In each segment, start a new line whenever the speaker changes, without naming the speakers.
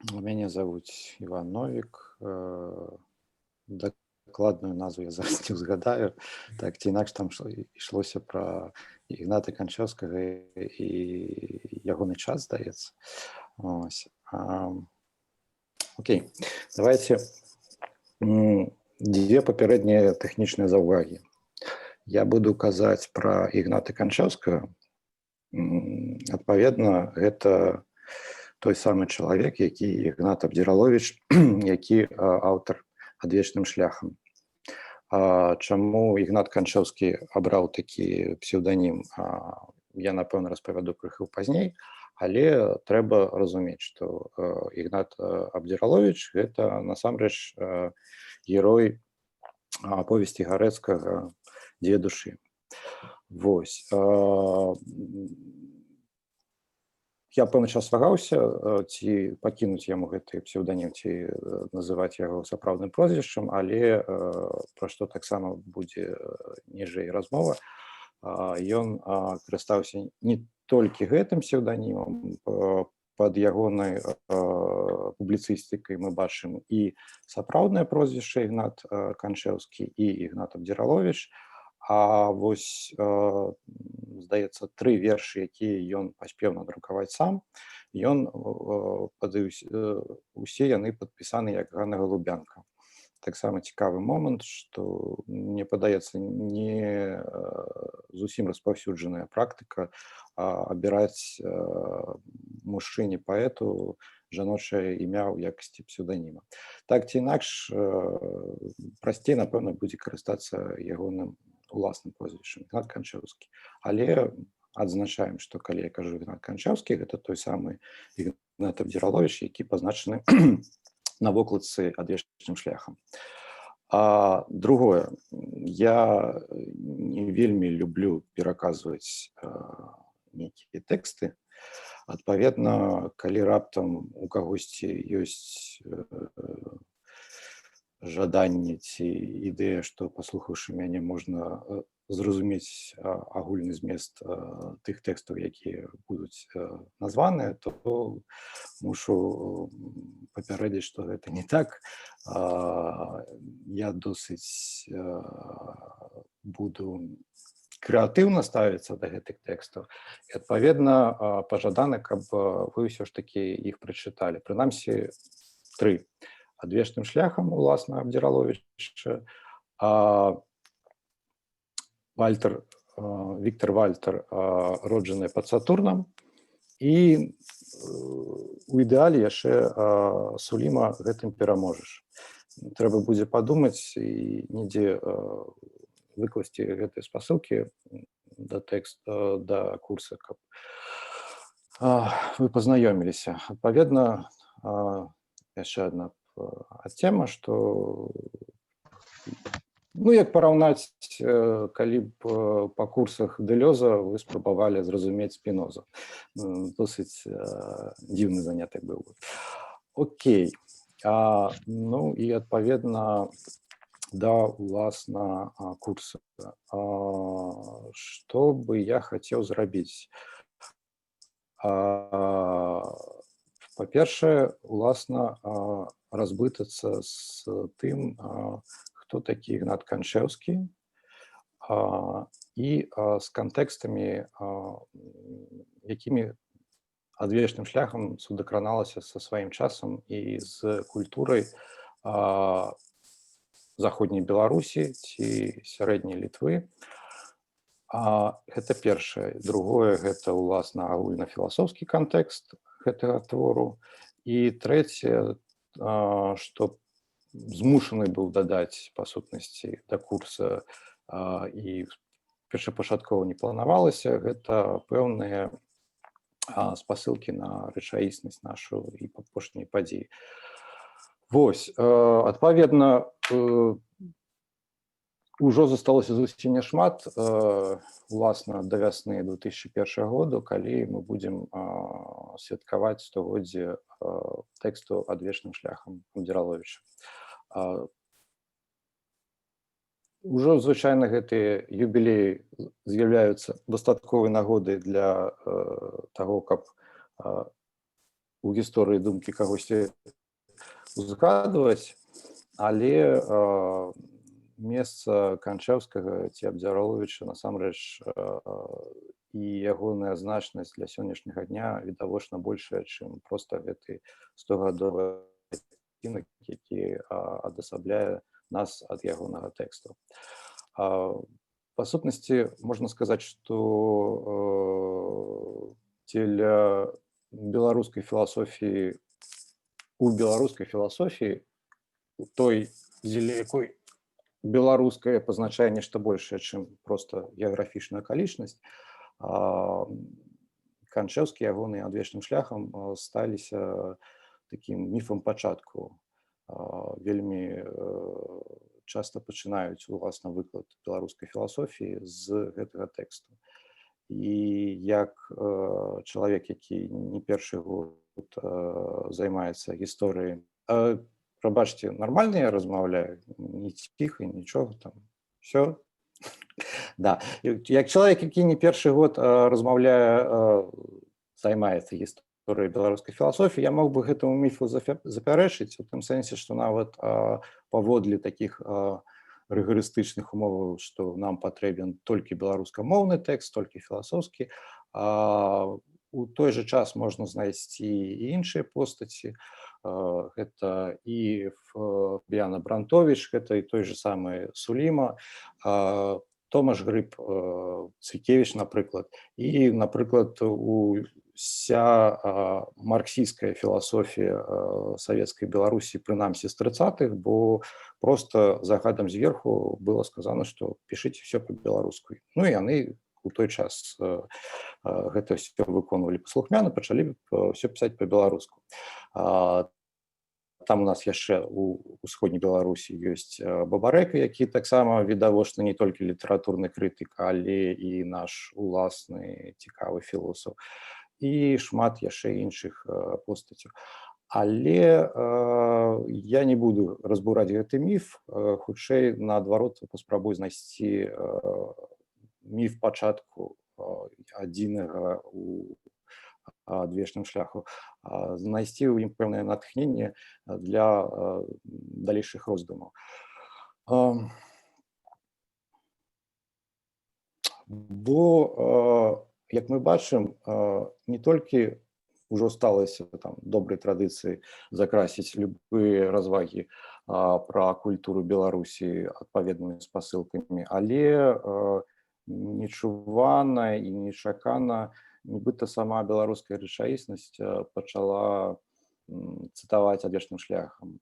Меня зовут Іван Новік. Дакладную назву я зараз не ўзгадаю. Так ці інакш там ішлося пра Ігната Канчэўскага і ягоны час, здаецца. Ось. Окей. Давайте дзве папярэднія тэхнічныя заўвагі. Я буду казаць пра Ігната Канчэўскага. Адпаведна, гэта той самы чалавек, які Ігнат Абдзіраловіч, які аўтар «Адвечным шляхам». Чаму Ігнат Канчэўскі абраў такі псеўданім, я, напэўна, распавяду крыху пазней, але трэба разумець, што Ігнат Абдзіраловіч – гэта насамрэч герой аповесці Гарэцкага «Дзве душы». Вось. Я пэўны час вагаўся, ці пакінуць яму гэты псеўданім, ці называць яго сапраўдным прозвішчам, але пра што таксама будзе ніжэй размова. Ён карыстаўся не толькі гэтым псеўданімам, пад ягонай публіцыстыкай мы бачым і сапраўднае прозвішча Ігнат Канчэўскі і Ігнат Абдзіраловіч. А вось, здаецца, 3 вершы, якія ён паспеў надрукаваць сам, усе яны падпісаны як Ганна Голубянка. Таксама цікавы момант, што, мне падаецца, не зусім распаўсюджаная практыка абіраць мужчыне-паэту жаночае імя ў якасці псеўданіма. Так ці інакш, прасцей, напэўна, будзе карыстацца ягоным уласным прозвішчам Ігнат Канчэўскі. Але адзначаем, што калі я кажу Ігнат Канчэўскі, гэта той самы Ігнат Абдзіраловіч, які пазначаны на вокладцы «Адвечным шляхам». Другое, я не вельмі люблю пераказваць нейкія тэксты. Адпаведна, калі раптам у кагосьці ёсць жаданне ці ідэя, што, паслухаўшы мяне, можна зразумець агульны змест тых тэкстаў, якія будуць названыя, то мушу папярэдзіць, што гэта не так. Я досыць буду крэатыўна ставіцца да гэтых тэкстаў. І, адпаведна, пажадана, каб вы ўсё ж такі іх прачыталі. Прынамсі, 3. «Адвечным шляхам» уласна Абдзіраловіча, Віктор Вальтер «Роджаныя пад Сатурнам» і у ідэале яшчэ Суліма «Гэтым пераможаш». Трэба будзе падумаць і недзе выкласці гэтыя спасылкі да тэкста, да курса, каб вы пазнаёміліся. Адпаведна, яшчэ адна тема, што, як параўнаць, калі б па курсах Дэлёза вы спрабавалі зразумець Спіноза. Досыць дзіўны занятак быў бы. Окей. Ну і адпаведна да уласна курса. Што бы я хацеў зрабіць? Па-першае, уласна, разбытацца з тым, хто такі Ігнат Канчэўскі, і з кантэкстамі, якімі адвечным шляхам судакраналася са сваім часам і з культурай заходняй Беларусі ці сярэдняй Літвы. Гэта першае. Другое, гэта, уласна, агульнафіласофскі кантэкст гэтага твору. І трэцяе, што змушаны быў дадаць, па сутнасці, да курса і першапачаткова не планавалася, гэта пэўныя спасылкі на рэчаіснасць нашу і апошнія падзеі. Вось, адпаведна, ужо засталося зусім няшмат, уласна, да вясны 2001 году, калі мы будзем святкаваць 100-годдзе тэксту «Адвечным шляхам» Абдзіраловіча. Ужо, звычайна, гэтыя юбілеі з'яўляюцца дастатковай нагодай для таго, каб у гісторыі думкі кагосьці узгадваць, але месца Канчэўскага ці Абдзяролавіча насамрэч і ягоная значнасць для сённяшняга дня відавочна большая, чым проста гэты 100гадовы адзінак, які адасабляе нас ад ягонага тэксту. Па сутнасці можна сказаць, што дзеля беларускай філасофіі у беларускай філасофіі той, дзеля якой беларускае пазначае нешта большае, чым проста геаграфічную акалічнасць, Канчэўскі ягоны адвечным шляхам сталіся такім міфам пачатку. Вельмі часта пачынаюць уласна выклад беларускай філасофіі з гэтага тэксту. І як чалавек, які не першы год займаецца гісторыяй, прабачце, нармальна я размаўляю, не ціха, нічога там, все. Да. Як чалавек, які не першы год размаўляе, займаецца гісторыяй беларускай філасофіі, я мог бы гэтаму міфу запярэчыць, у тым сэнсе, што нават паводле такіх рыгарыстычных умоваў, што нам патрэбен толькі беларускамоўны тэкст, толькі філасофскі, у той жа час можна знайсці і іншыя постаці. Гэта і Фабіяна Брантовіч, гэта і той же самы Суліма, Томаш Грыб, Цвікевіч, напрыклад. І, напрыклад, уся марксійская філасофія савецкай Беларусі, прынамсі з 30-х, бо просто загадам зверху было сказано, што пішыце все па-беларуску. Ну і яны у той час гэта все выконвалі паслухмяна, пачалі все пісаць па-беларуску. Там у нас яшчэ у ўсходняй Беларусі ёсць Бабарэка, які таксама відавочна не толькі літаратурны крытык, але і наш уласны цікавы філосаф, і шмат яшчэ іншых постацяў. Але я не буду разбураць гэты міф, хутчэй наадварот паспрабую знайсці міф пачатку адзінага у адвечным шляху, знайсці ў ім пэўнае натхненне для далейшых роздумаў. Бо, як мы бачым, не толькі ўжо сталася там добрай традыцыі закрасіць любыя развагі пра культуру Беларусі адпаведнымі спасылкамі, але нечувана і нечакана нібыта сама беларуская рэчаіснасць пачала цытаваць адвечным шляхам.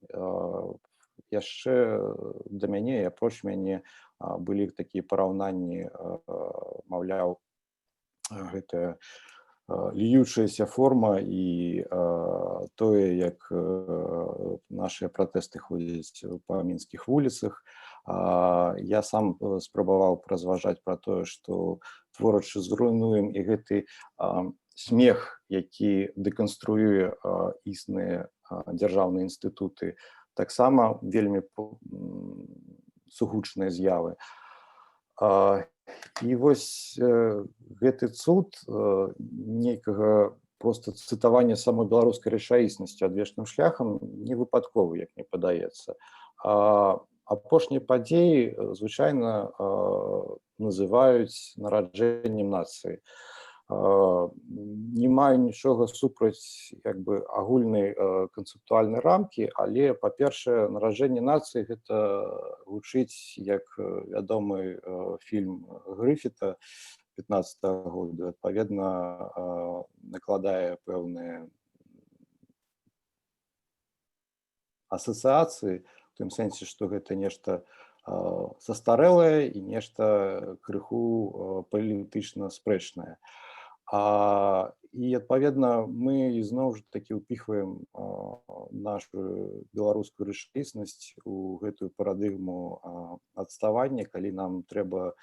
Яшчэ да мяне і апроч мяне былі такія параўнанні, маўляў, гэтая льючаяся форма і тое, як нашыя пратэсты ходзяць па мінскіх вуліцах. Я сам спрабаваў разважаць пра тое, што творачы зруйнуем і гэты смех, які дэканструюе існыя дзяржаўныя інстытуты, таксама вельмі сугучныя з'явы. І вось гэты цуд нейкага проста цытавання самой беларускай рэчаіснасці адвечным шляхам не выпадковы, як мне падаецца. Апошнія падзеі звычайна называюць нараджэннем нацыі. Не маю нічога супраць агульнай канцэптуальнай рамкі, але, па-першае, нараджэнне нацыі гэта гучыць як вядомы фільм Грыфіта 15-го года, адпаведна накладае пэўныя асацыяцыі, у тым сэнсе, што гэта нешта састарэлае і нешта крыху палітычна спрэчнае. І, адпаведна, мы ізноў ж такі ўпіхваем нашу беларускую рэчаіснасць у гэтую парадыгму адставання, калі нам трэба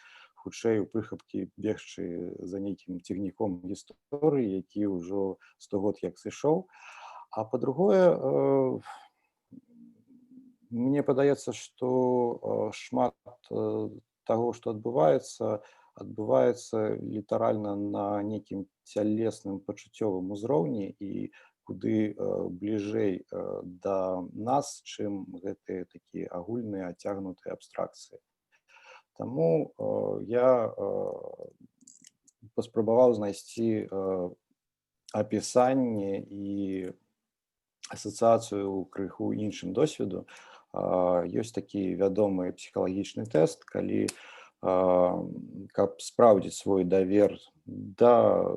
хутчэй у прыхапкі бегчы за нейкім цягніком гісторыі, які ўжо 100 год як сышоў. А па-другое, мне падаецца, што шмат таго, што адбываецца літаральна на нейкім цялесным пачуццёвым узроўні, і куды бліжэй да нас, чым гэтыя такія агульныя адцягнутыя абстракцыі. Таму я паспрабаваў знайсці апісанне і асацыяцыю ў крыху іншым досведу. Ёсць такі вядомы псіхалагічны тэст, калі каб спраўдзіць свой давер да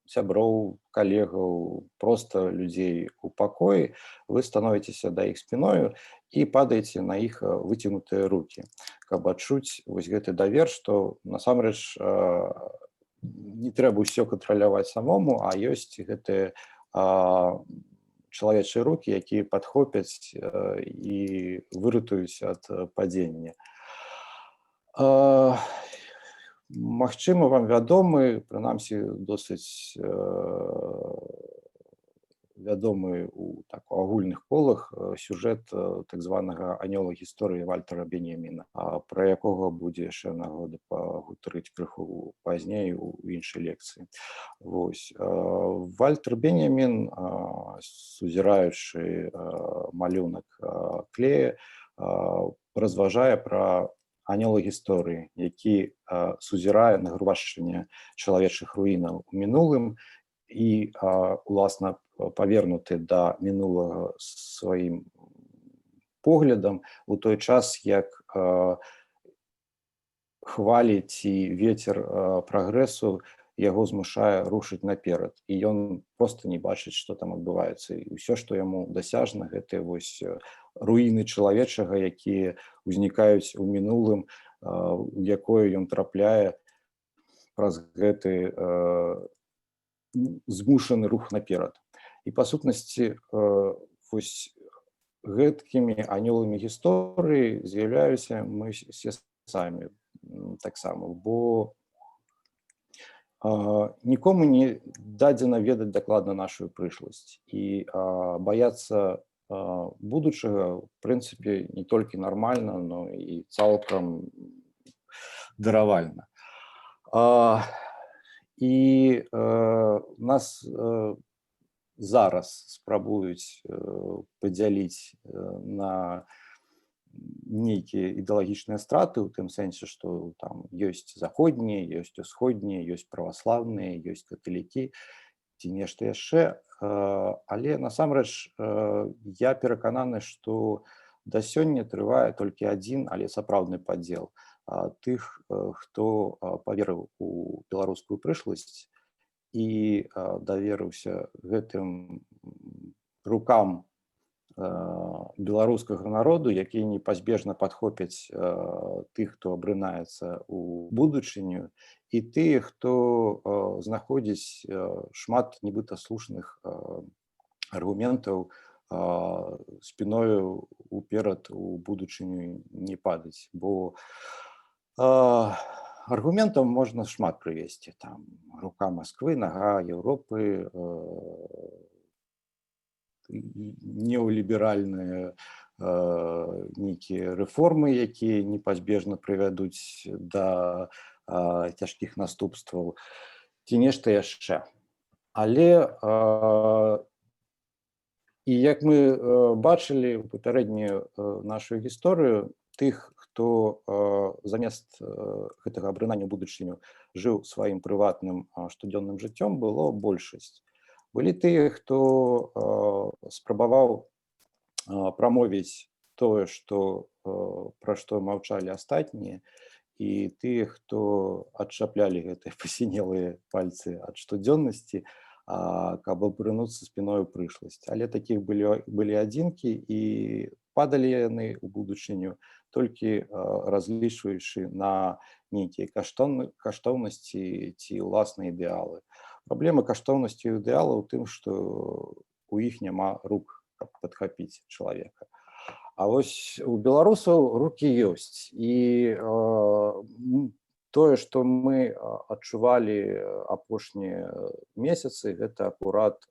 сяброў, калегаў, проста людзей у пакоі, вы становіцеся да іх спіною і падаеце на іх выцягнутыя рукі, каб адчуць вось гэты давер, што насамрэч не трэба ўсё кантраляваць самому, а ёсць гэтыя чалавечыя рукі, якія падхопяць і выратуюць ад падзення. Магчыма, вам вядомы, прынамсі, досыць вядомы ў агульных колах сюжэт так званага анёла гісторыі Вальтера Беньяміна, пра якога будзе яшчэ нагода пагутарыць крыху пазней у іншай лекцыі. Вось. Вальтер Беньямін, сузіраючы малюнак Клея, разважае пра анёла гісторыі, які сузірае нагрувашчанне чалавечых руінаў у мінулым і, уласна, павернуты да мінулага сваім поглядам у той час, як хвалі ці вецер прагрэсу яго змушае рушыць наперад. І ён проста не бачыць, што там адбываецца. І ўсё, што яму дасяжна, гэта вось руіны чалавечага, якія ўзнікаюць у мінулым, у якое ён трапляе праз гэты змушаны рух наперад. І па сутнасці вось гэткімі анёламі гісторыі з'яўляюся мы все самі таксама, бо нікому не дадзена ведаць дакладна нашу прышласць. І баяцца будучага, в прынцыпе, не толькі нармальна, но і цалкам даравальна. І нас зараз спрабуюць падзяліць на нейкія ідэалагічныя страты, у тым сэнсе, што там ёсць заходнія, ёсць усходнія, ёсць праваслаўныя, ёсць каталікі ці нешта яшчэ. Але насамрэч я перакананы, што да сёння трывае толькі адзін, але сапраўдны падзел тых, хто паверыў у беларускую прышласць і даверыўся гэтым рукам беларускага народу, якія непазбежна падхопяць тых, хто абрынаецца ў будучыню, і тыя, хто знаходзіць шмат нібыта слушных аргументаў спіною уперад у будучыню не падаць. Бо аргументаў можна шмат прывесці. Там рука Масквы, нага Еўропы, неоліберальныя нейкія рэформы, якія непазбежна прывядуць да цяжкіх наступстваў, ці нешта яшчэ. Але і як мы бачылі ў папярэднюю нашу гісторыю, тых, хто замест гэтага абрынання ў будучыню жыў сваім прыватным штодзённым жыццём, было большасць. Былі тыя, хто спрабаваў прамовіць тое, пра што маўчалі астатнія, і тыя, хто адчаплялі гэтыя пасінелыя пальцы ад штодзённасці, каб абрынуцца спіною прышласць. Але такіх былі адзінкі, і падалі яны ў будучыню толькі разлічваючы на нейкія каштоўнасці ці ўласныя ідэалы. Праблема каштоўнасці і ідэала ў тым, што у іх няма рук, каб падхапіць чалавека. А вось у беларусаў рукі ёсць. І тое, што мы адчувалі апошнія месяцы, гэта акурат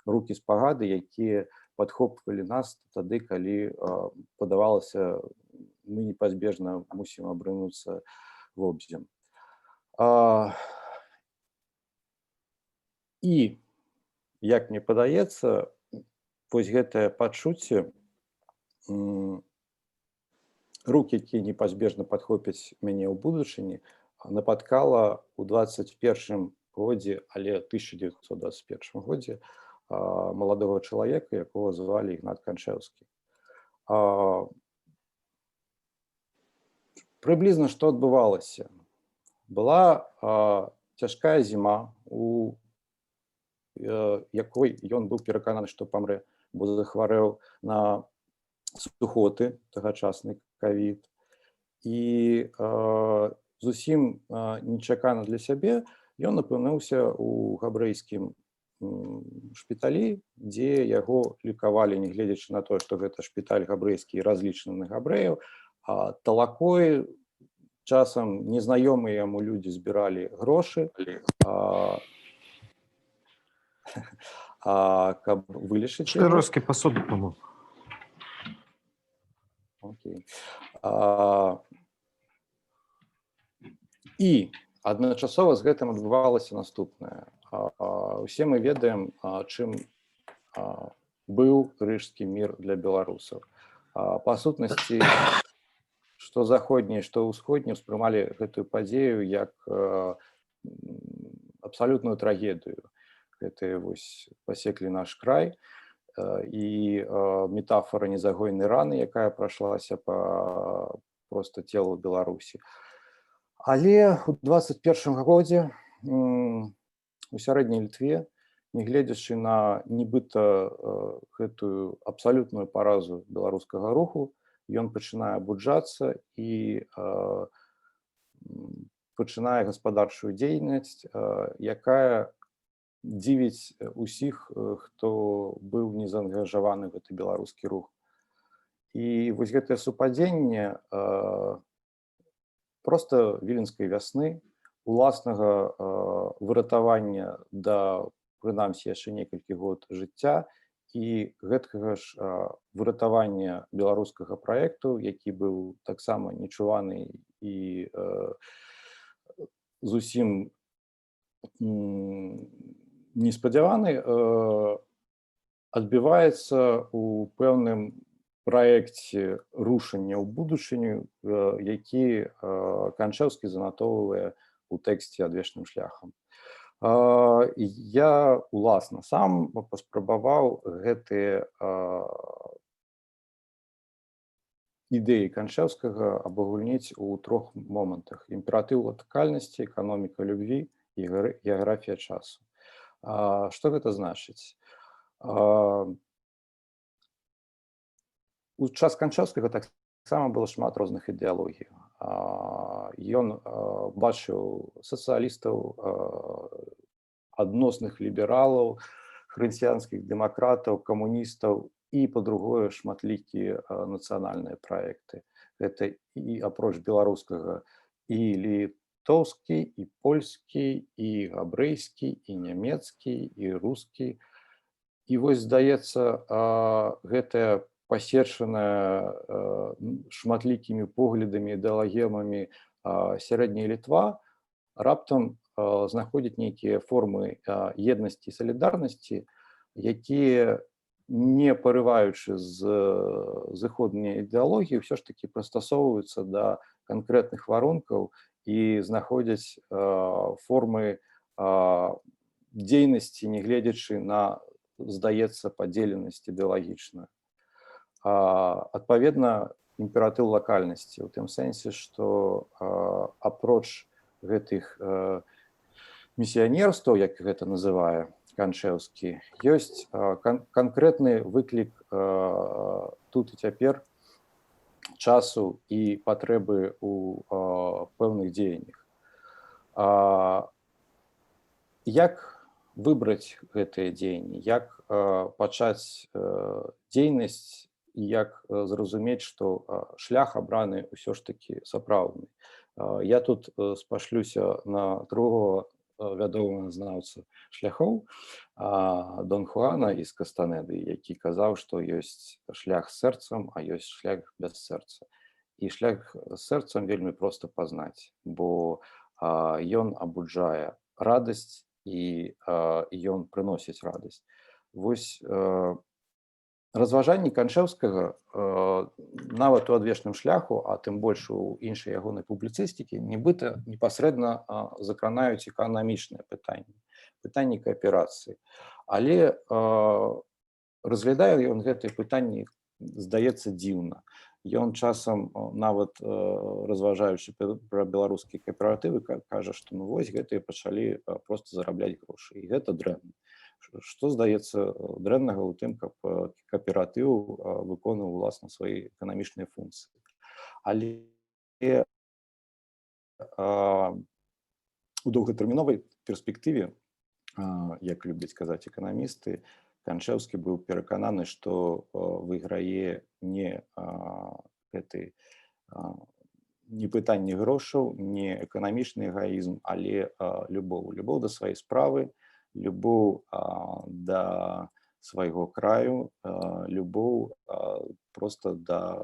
рукі спагады, якія падхопвалі нас тады, калі падавалася, мы непазбежна мусім абрынуцца вобзем. І як мне падаецца, вось гэтае пачуцце, рук, якія непазбежна падхопяць мяне ў будучыні, напаткала ў 21 годзе, але 1921 годзе маладога чалавека, якога звалі Ігнат Канчэўскі. Прыблізна што адбывалася? Была цяжкая зіма, у якой ён быў перакананы, што памрэ, бо захварэў на сухоты, тагачасны ковід. І зусім нечакана для сябе ён апынуўся ў габрэйскім шпіталі, дзе яго лікавалі, нягледзячы на тое, што гэта шпіталь габрэйскі і разлічаны на габрэяў, талакой, часам незнаёмыя яму людзі збіралі грошы, каб вылечыць яго.
Штыроскі пасуду, по-моему.
Окей. І адначасова з гэтым адбывалася наступнае. Усе мы ведаем, чым быў Рыжскі мір для беларусаў. Па сутнасці, што заходнія, што ўсходнія ўспрымалі гэтую падзею як абсалютную трагедыю. Гэта вось пасеклі наш край, і метафора незагойнай раны, якая прайшлася па проста целу Беларусі. Але ў 21 годзе у сярэдняй Літве, нягледзячы на нібыта гэтую абсалютную паразу беларускага руху, ён пачынае абуджацца і пачынае гаспадарчую дзейнасць, якая дзівіць усіх, хто быў не заангажаваны в гэты беларускі рух. І вось гэтае супадзенне проста віленскай вясны, уласнага выратавання да, прынамсі, яшчэ некалькі год жыцця і гэткага ж выратавання беларускага праекту, які быў таксама нечуваны і зусім неспадзяваны, адбіваецца ў пэўным праекце рушання ў будучыню, які Канчэўскі занатоўвае у тэксце «Адвечным шляхам». Я уласна сам паспрабаваў гэтыя ідэі Канчэўскага абагульніць у трох момантах: імператыў латыкальнасці, эканоміка любві і геаграфія часу. Што гэта значыць? У час Канчэўскага таксама было шмат розных ідэалогій. Ён бачыў сацыялістаў, адносных лібералаў, хрысціянскіх дэмакратаў, камуністаў і, па-другое, шматлікія нацыянальныя праекты. Гэта і апроч беларускага і літоўскі, і польскі, і габрэйскі, і нямецкі, і рускі. І вось, здаецца, гэтая пасечаная шматлікімі поглядамі, ідэалагемамі сярэдняя Літва раптам знаходзіць нейкія формы еднасці і салідарнасці, якія, не парываючы з зыходнай ідэалогіі, ўсё ж такі прыстасоўваюцца да канкрэтных варункаў і знаходзяць формы дзейнасці, нягледзячы на, здаецца, падзеленасць ідэалагічную. Адпаведна, імператыў лакальнасці, у тым сэнсе, што апроч гэтых місіянерстваў, як гэта называе Канчэўскі, ёсць канкрэтны выклік тут і цяпер часу і патрэбы ў пэўных дзеяннях. Як выбраць гэтыя дзеянні, як пачаць дзейнасць і як зразумець, што шлях абраны ўсё ж такі сапраўдны. Я тут спашлюся на другого вядомага знаўца шляхоў, Дон Хуана з Кастанеды, які казаў, што ёсць шлях з сэрцам, а ёсць шлях без сэрца. І шлях з сэрцам вельмі проста пазнаць, бо ён абуджае радасць і ён прыносіць радасць. Вось разважанні Канчэўскага нават у адвечным шляху, а тым больш у іншай ягонай публіцыстыкі, нібыта непасрэдна закранаюць эканамічныя пытанні кааперацыі. Але разглядае ён гэтыя пытанні, здаецца, дзіўна. Ён часам нават разважаючы пра беларускія кааператывы кажа, што ну вось гэтыя пачалі проста зарабляць грошы, і гэта дрэнна. Што здаецца дрэннага ў тым, каб кааператыў выконваў уласна свае эканамічныя функцыі. Але у доўгатэрміновай перспектыве, як любяць казаць эканамісты, Канчэўскі быў перакананы, што выйграе не пытанне грошаў, не эканамічны эгоізм, але любоў. Любоў да сваёй справы, любоў да свайго краю, любоў проста да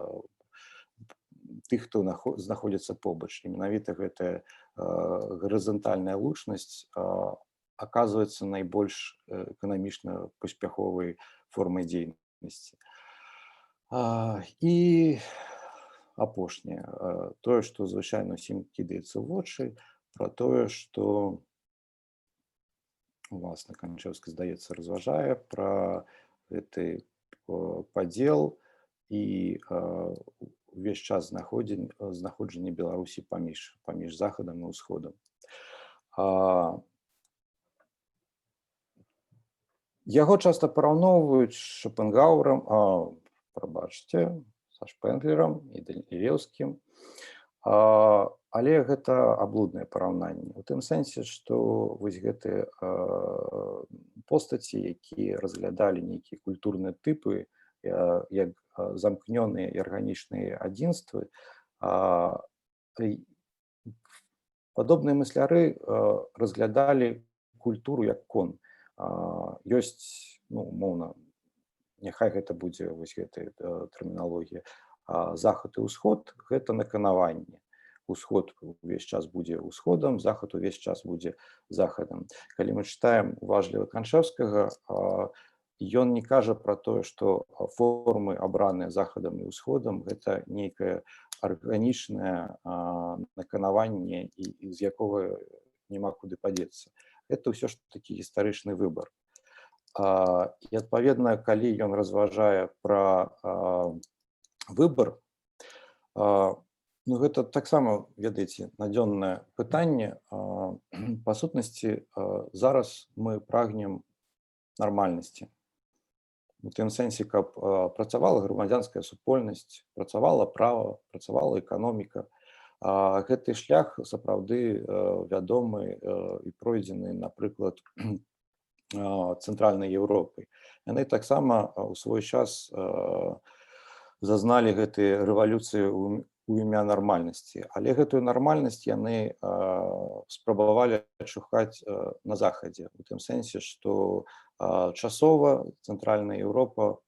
тых, хто знаходзіцца побач. І менавіта гэтая гарызантальная лучнасць аказваецца найбольш эканамічна паспяховай формай дзейнасці. І апошняе, тое, што звычайна ўсім кідаецца ў вочы, пра тое, што уласна Канчэўскі, здаецца, разважае пра гэты падзел і увесь час знаходжання Беларусі паміж захадам і ўсходам. Яго часта параўноўваюць з Шопенгауэрам, са Шпенглерам і Данілеўскім, але гэта аблуднае параўнанне. У тым сэнсе, што вось гэтыя постаці, якія разглядалі нейкія культурныя тыпы, як замкнёныя і арганічныя адзінствы, падобныя мысляры разглядалі культуру як кон. Ёсць, ну, умоўна, няхай гэта будзе вось гэтая тэрміналогія, захад і ўсход – гэта наканаванне. Усход увесь час будзе ўсходам, захад увесь час будзе захадам. Калі мы чытаем уважліва Канчэўскага, ён не кажа пра тое, што формы, абраныя захадам і ўсходам – гэта нейкае арганічнае наканаванне, з якога няма куды падзецца. Это ўсё ж такі гістарычны выбар. І, адпаведна, калі ён разважае пра выбар, ну, гэта таксама, ведаеце, надзённае пытанне. Па сутнасці, зараз мы прагнем нармальнасці. У тым сэнсе, каб працавала грамадзянская супольнасць, працавала права, працавала эканоміка. Гэты шлях сапраўды вядомы і пройдзены, напрыклад, Цэнтральнай Еўропай. Яны таксама ў свой час зазналі гэтыя рэвалюцыі у імя нармальнасці. Але гэтую нармальнасць яны спрабавалі адшукаць на захадзе. У тым сэнсе, што часова Цэнтральная Еўропа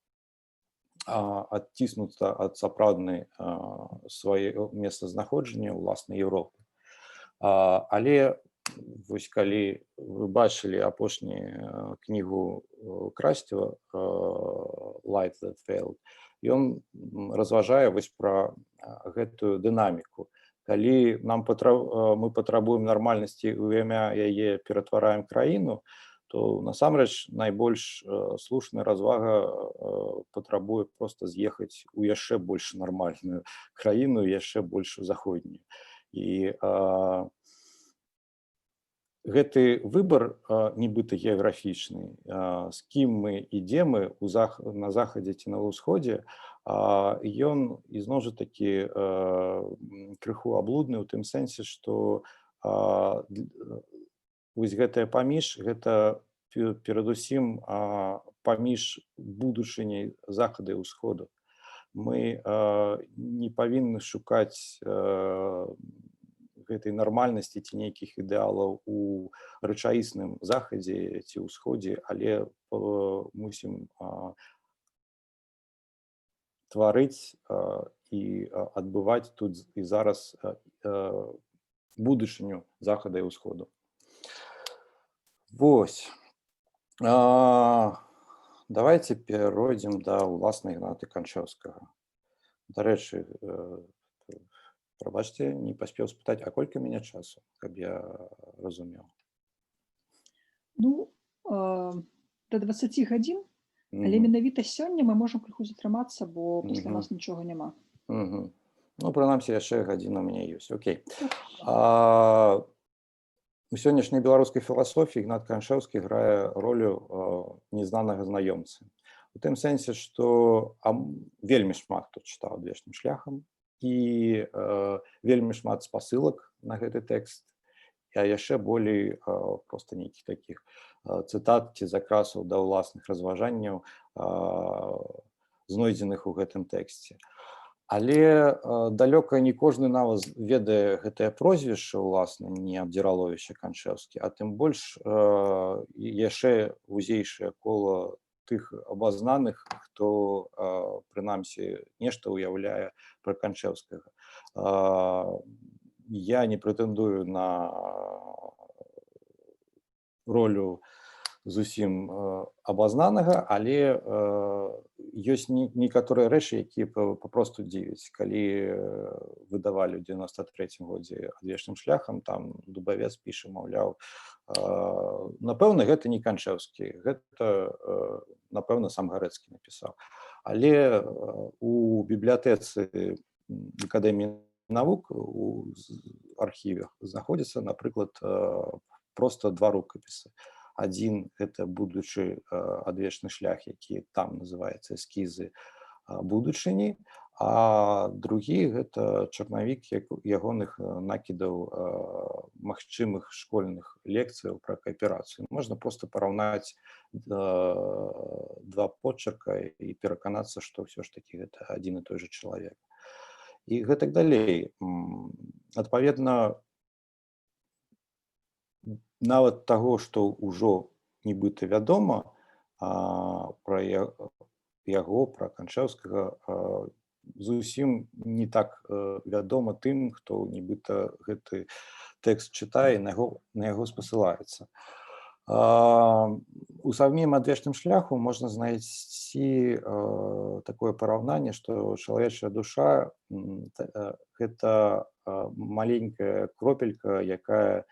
адціснута ад сапраўднай сваёй месцазнаходжання ўласнай Еўропы. Але вось калі вы бачылі апошнюю кнігу Красцева «Light that failed», ён разважае вось пра гэтую дынаміку. Калі мы патрабуем нармальнасці, у імя яе ператвараем краіну, то насамрэч найбольш слушная развага патрабуе проста з'ехаць у яшчэ больш нармальную краіну, яшчэ больш заходнюю. І гэты выбар, нібыта геаграфічны, з кім мы і дзе мы на захадзе ці на ўсходзе, ён ізноў жа такі крыху аблудны ў тым сэнсе, што вось гэтае паміж, гэта перадусім паміж будучыняй захада і ўсходу. Мы не павінны шукаць гэтай нармальнасці ці нейкіх ідэалаў у рэчаісным захадзе ці ўсходзе, але мусім тварыць і адбываць тут і зараз будучыню захада і ўсходу. Вось. Давайте перайдзем да ўласна Ігната Канчэўскага. Дарэчы, прабачце, не паспеў спытаць, а колькі ў мяне часу, каб я разумеў?
Ну, да 20 гадзін, але менавіта сёння мы можам крыху затрымацца, бо пасля нас нічога няма.
Ну, прынамсі, яшчэ гадзіна ў мяне ёсць. Окей.
Так.
У сённяшняй беларускай філасофіі Ігнат Канчэўскі грае ролю незнанага знаёмцы. У тым сэнсе, што вельмі шмат хто чытаў «Адвечным шляхам» і вельмі шмат спасылак на гэты тэкст, а яшчэ болей проста нейкіх такіх цытат ці закрасаў да ўласных разважанняў, знойдзеных у гэтым тэксце. Але далёка не кожны нават ведае гэтае прозвішча, уласна, не Абдзіраловіча Канчэўскі, а тым больш яшчэ вузейшае кола тых абазнаных, хто, прынамсі, нешта ўяўляе пра Канчэўскага. Я не прэтэндую на ролю зусім абазнанага, але ёсць некаторыя рэчы, якія папросту дзівяць. Калі выдавалі ў 93-м годзе «Адвечным шляхам», там Дубавец піша, маўляў, напэўна, гэта не Канчэўскі, гэта, напэўна, сам Гарэцкі напісаў. Але у бібліятэцы Акадэміі навук у архіве знаходзіцца, напрыклад, проста два рукапісы. Адзін – гэта будучы «Адвечны шлях», які там называецца «Эскізы будучыні», а другі – гэта чарнавік ягоных накідаў магчымых школьных лекцыяў пра кааперацыю. Можна проста параўнаць два почерка і пераканацца, што ўсё ж такі гэта адзін і той жа чалавек. І гэтак далей. Адпаведна, нават таго, што ўжо нібыта вядома пра яго, пра Канчэўскага, зусім не так вядома тым, хто нібыта гэты тэкст чытае і на яго спасылаецца. У самім «Адвечным шляху» можна знайсці такое параўнанне, што чалавечая душа – гэта маленькая кропелька, якая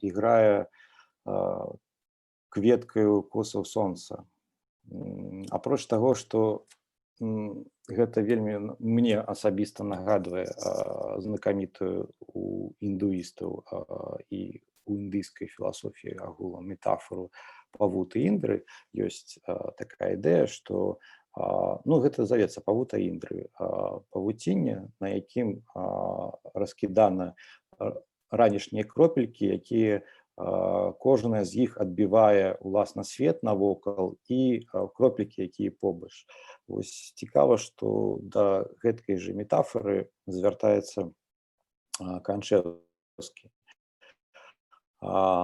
іграе кветкаю косаў сонца. Апроч таго, што гэта вельмі мне асабіста нагадвае знакамітую у індуістаў і у індыйскай філасофіі агулам метафору павуты Індры, ёсць такая ідэя, што гэта завецца павута Індры, павуцінне, на якім раскідана ранішнія кропелькі, якія кожная з іх адбівае уласна свет навокал і кропелькі, якія побач. Вось цікава, што да гэткай жа метафоры звяртаецца Канчэўскі.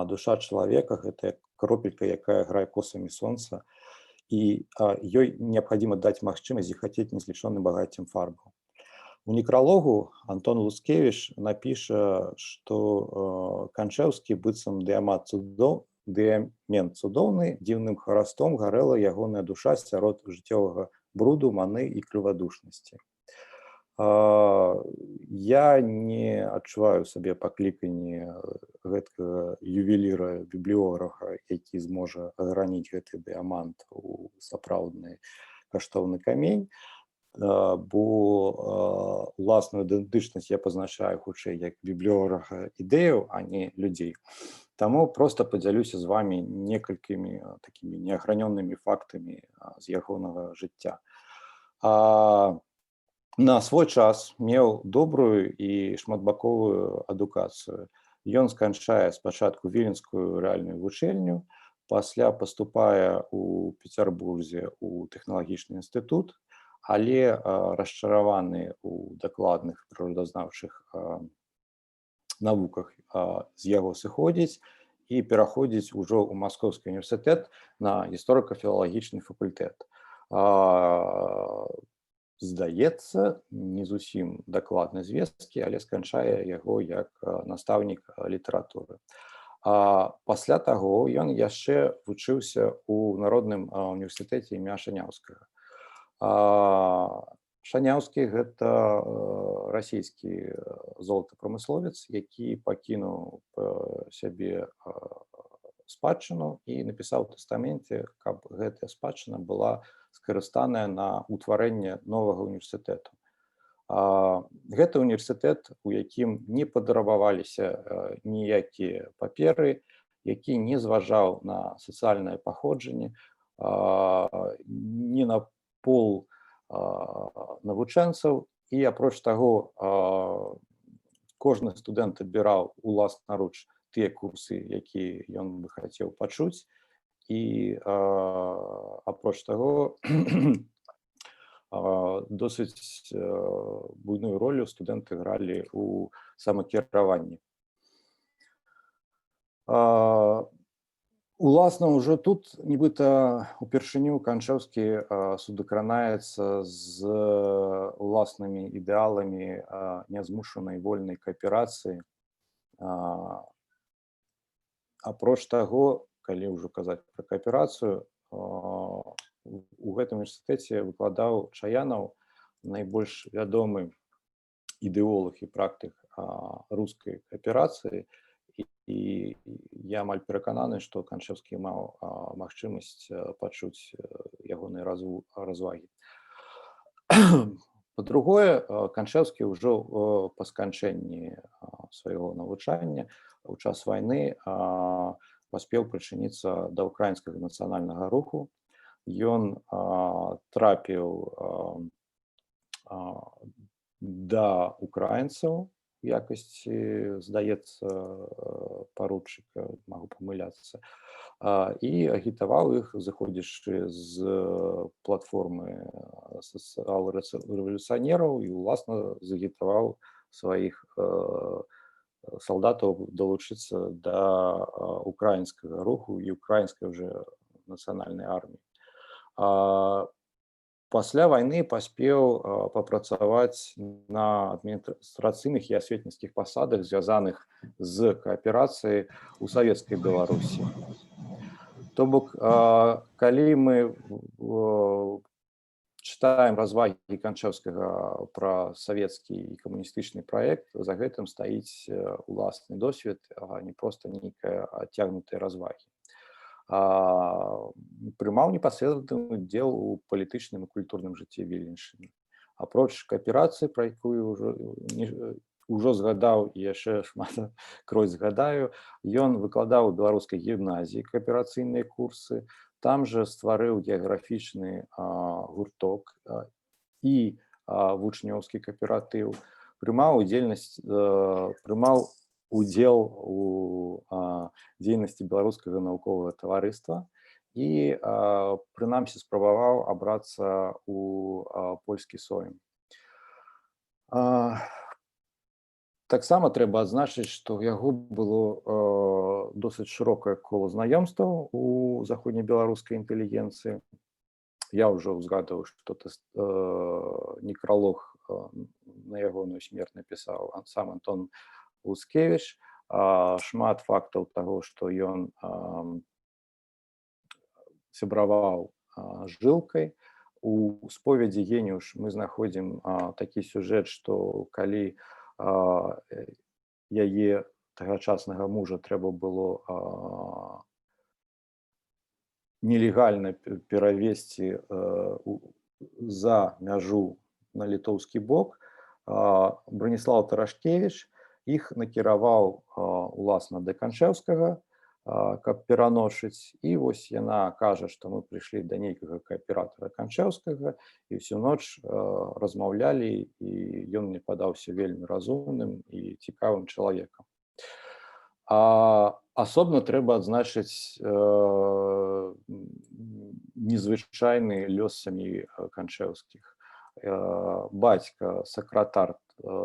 Душа чалавека – гэта кропелька, якая грае косамі сонца, і ёй неабходимо даць магчымасць захацець незлічоным багаццем фарбаў. У некралогу Антон Луцкевіч напіша, што Канчэўскі быццам дыамент цудоўны, дзіўным харастом гарэла ягоная душа сярод жыццёвага бруду, маны і крывадушнасці. Я не адчуваю сабе пакліканні гэткага ювеліра, бібліографа, які зможа аграніць гэты дыамант у сапраўдны каштоўны камень, бо уласную ідэнтычнасць я пазначаю хутчэй як бібліографа ідэяў, а не людзей. Таму проста падзялюся з вамі некалькімі такімі неагранёнымі фактамі з ягонага жыцця. На свой час меў добрую і шматбаковую адукацыю. Ён сканчае спачатку віленскую рэальную вучэльню, пасля паступае ў Пецярбурзе ў тэхналагічны інстытут, але расчараваны ў дакладных прыродазнаўчых навуках з яго сыходзіць і пераходзіць ужо ў Маскоўскі універсітэт на гісторыка-філалагічны факультэт. Здаецца, не зусім дакладнай звесткі, але сканчае яго як настаўнік літаратуры. Пасля таго ён яшчэ вучыўся ў народным універсітэце імя Шаняўскага. Шаняўскі — гэта расійскі золатапрамысловец, які пакінуў сябе спадчыну і напісаў у тастаменце, каб гэтая спадчына была скарыстаная на ўтварэнне новага універсітэту. Гэта універсітэт, у якім не падрабаваліся ніякія паперы, які не зважаў на сацыяльнае паходжанне, ні на пол навучэнцаў, і апроч таго кожны студэнт адбіраў уласнаруч тыя курсы, якія ён бы хацеў пачуць, і апроч таго досыць буйную ролю студэнты гралі ў самакіраванні. Уласна, ўжо тут нібыта упершыню Канчэўскі судакранаецца з уласнымі ідэаламі нязмушанай вольнай кааперацыі. Апроч таго, калі ўжо казаць пра кааперацыю, у гэтым універсітэце выкладаў Чаянаў, найбольш вядомы ідэолог і практык рускай кааперацыі, і я амаль перакананы, што Канчэўскі маў магчымасць пачуць ягоныя развагі. Па-другое, Канчэўскі ўжо па сканчэнні свайго навучання ў час вайны паспеў прычыніцца да ўкраінскага нацыянальнага руху. Ён трапіў да украінцаў у якасці, здаецца, паручыка, магу памыляцца, і агітаваў іх, зыходзячы з платформы сацыял-рэвалюцыянераў, і уласна загітаваў сваіх салдатаў далучыцца да украінскага руху і украінскай уже нацыянальнай арміі. Пасля вайны паспеў папрацаваць на адміністрацыйных і асветніцкіх пасадах, звязаных з кааперацыяй у савецкай Беларусі. То бок, калі мы чытаем развагі Канчэўскага пра савецкі і камуністычны праект, за гэтым стаіць уласны досвед, а не проста нейкая адцягнутыя развагі. Прымаў непасрэдны удзел у палітычным і культурным жыцці Віленшчыны. Апроч кааперацыі, пра якую ўжо згадаў і яшчэ шматкроць згадаю, ён выкладаў у беларускай гімназіі кааперацыйныя курсы, там жа стварыў геаграфічны гурток і вучнёўскі кааператыў, прымаў удзел у дзейнасці беларускага навуковага таварыства і, прынамсі, спрабаваў абрацца ў польскі сойм. Таксама трэба адзначыць, што ў яго было досыць шырокае кола знаёмстваў у заходнебеларускай інтэлігенцыі. Я ўжо ўзгадваў, што некралог на ягоную смерць напісаў сам Антон Луцкевіч. Шмат фактаў таго, што ён сябраваў з Жылкай. У споведзі «Геніуш» мы знаходзім такі сюжэт, што калі яе тагачаснага мужа трэба было нелегальна перавезці за мяжу на літоўскі бок, Браніслаў Тарашкевіч іх накіраваў уласна да Канчэўскага, каб пераношыць. І вось яна кажа, што мы прыйшлі да нейкага кааператара Канчэўскага і ўсю ноч размаўлялі, і ён мне падаўся вельмі разумным і цікавым чалавекам. Асобна трэба адзначыць незвычайны лёс сям'і Канчэўскіх. Бацька, сакратар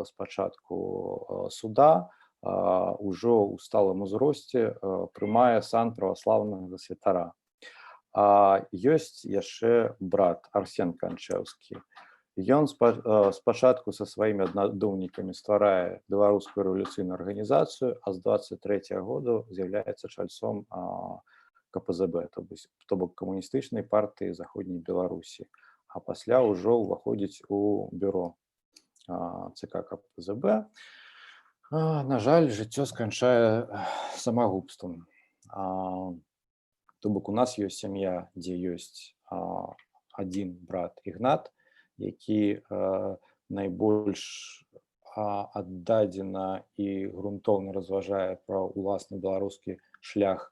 спачатку суда, ўжо ў сталым узросце прымае сан праваслаўнага святара. Ёсць яшчэ брат Арсен Канчэўскі. Ён спачатку са сваімі аднадумнікамі стварае беларускую рэвалюцыйную арганізацыю, а з 23 году з'яўляецца чальцом КПЗБ, то бок камуністычнай партыі заходняй Беларусі, а пасля ўжо ўваходзіць у бюро ЦК КПЗБ. На жаль, жыццё сканчае самагубствам. То бок у нас ёсць сям'я, дзе ёсць адзін брат Ігнат, які найбольш аддадзена і грунтоўна разважае пра ўласны беларускі шлях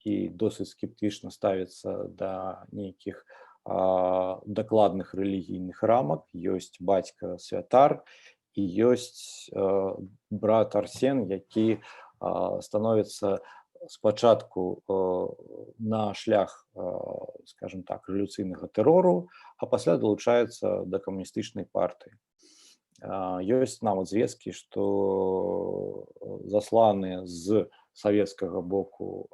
і досыць скептычна ставіцца да нейкіх дакладных рэлігійных рамак. Ёсць бацька Святар і ёсць брат Арсен, які становіцца спачатку на шлях, скажем так, рэвалюцыйнага тэрору, а пасля далучаецца да камуністычнай партыі. Ёсць нават звесткі, што засланыя з савецкага боку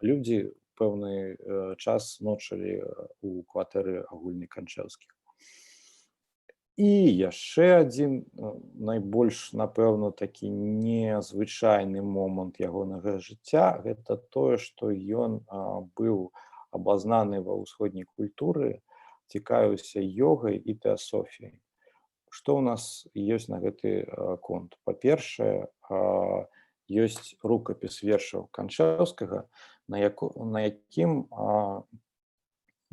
людзі пэўны час ночылі ў кватэры агульнай Канчэўскіх. І яшчэ адзін найбольш, напэўна, такі незвычайны момант ягонага жыцця — гэта тое, што ён быў абазнаны ва ўсходняй культуры, цікавіўся ёгай і тэасофіяй. Што ў нас ёсць на гэты конт? Па-першае, ёсць рукапіс вершаў Канчэўскага, на якім,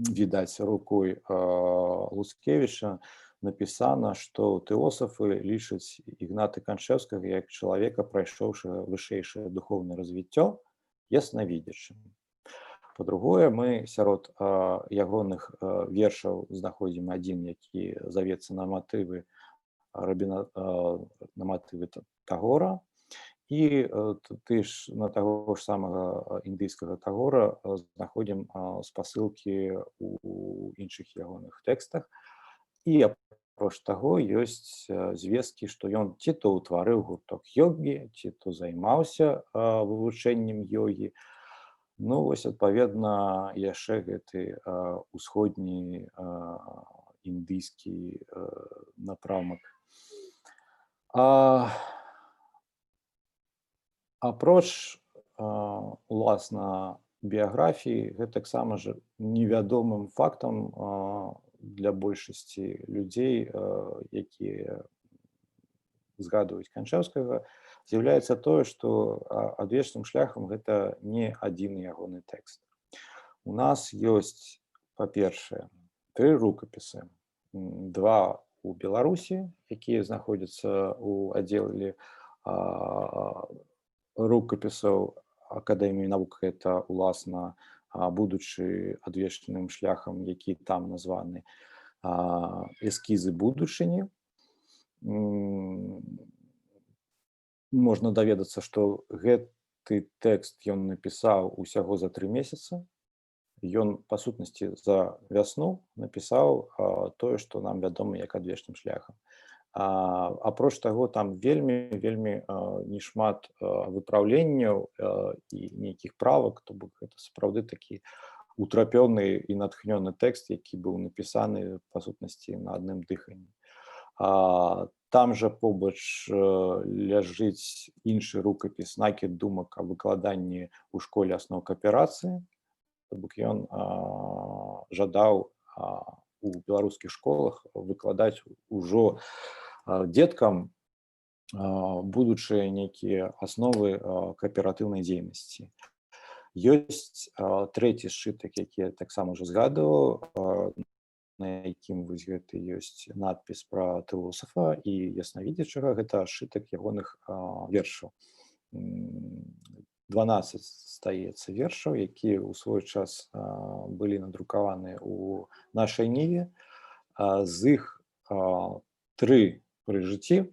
відаць, рукой Луцкевіча напісана, што тэосафы лічаць Ігната Канчэўскага як чалавека, прайшоўшага вышэйшае духоўнае развіццё, яснавідзячым. Па-другое, мы сярод ягоных вершаў знаходзім адзін, які завецца на матывы Тагора, і на таго ж самага індыйскага Тагора знаходзім спасылкі ў іншых ягоных тэкстах. І апроч таго ёсць звесткі, што ён ці то ўтварыў гурток ёгі, ці то займаўся вывучэннем ёгі. Ну, вось, адпаведна, яшчэ гэты ўсходні індыйскі напрамак. Апроч, уласна, біяграфіі, гэтаксама ж невядомым фактам для большасці людзей, якія згадваюць Канчэўскага, з'яўляецца тое, што адвечным шляхам гэта не адзін ягоны тэкст. У нас ёсць, па-першае, 3 рукапісы. 2 у Беларусі, якія знаходзяцца ў аддзеле рукапісаў Акадэміі навук. Гэта, уласна, будучы адвечным шляхам, які там названы эскізы будучыні. Можна даведацца, што гэты тэкст ён напісаў усяго за 3 месяцы. Ён, па сутнасці, за вясну напісаў тое, што нам вядома як адвечным шляхам. Апроч таго, там вельмі нешмат выпраўленняў і нейкіх правак, то бок гэта сапраўды такі утрапёны і натхнёны тэкст, які быў напісаны, па сутнасці, на адным дыханні. Там жа побач ляжыць іншы рукапіс «Накід думак аб выкладанні ў школе асноў кааперацыі». То бок ён жадаў у беларускіх школах выкладаць ужо дзеткам будучыя нейкія асновы кааператыўнай дзейнасці. Ёсць 3 сшытак, які я таксама ўжо згадваў, на якім вось гэты ёсць надпіс пра тэосафа і яснавідзячага. Гэта сшытак ягоных вершаў. 12 здаецца вершаў, якія ў свой час былі надрукаваны ў нашай Ніве. З іх 3 пры жыцці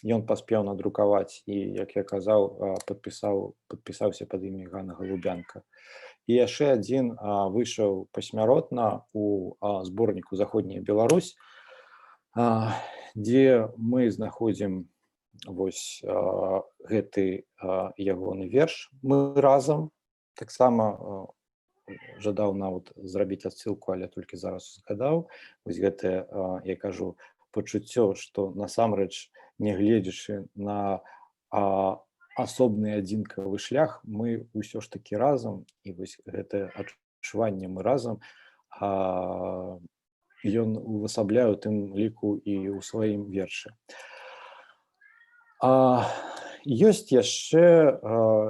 ён паспеў надрукаваць і, як я казаў, падпісаўся пад імем Ганна Галубянка. І яшчэ адзін выйшаў пасмяротна у зборніку «Заходняя Беларусь», дзе мы знаходзім вось гэты ягоны верш «Мы разам». Таксама жадаў нават зрабіць адсылку, але толькі зараз згадаў. Вось гэтае, я кажу, пачуццё, што насамрэч, нягледзячы на асобны адзінкавы шлях, мы ўсё ж такі разам, і вось гэтае адчуванне «мы разам» ён увасабляе у тым ліку і ў сваім вершы. Ёсць яшчэ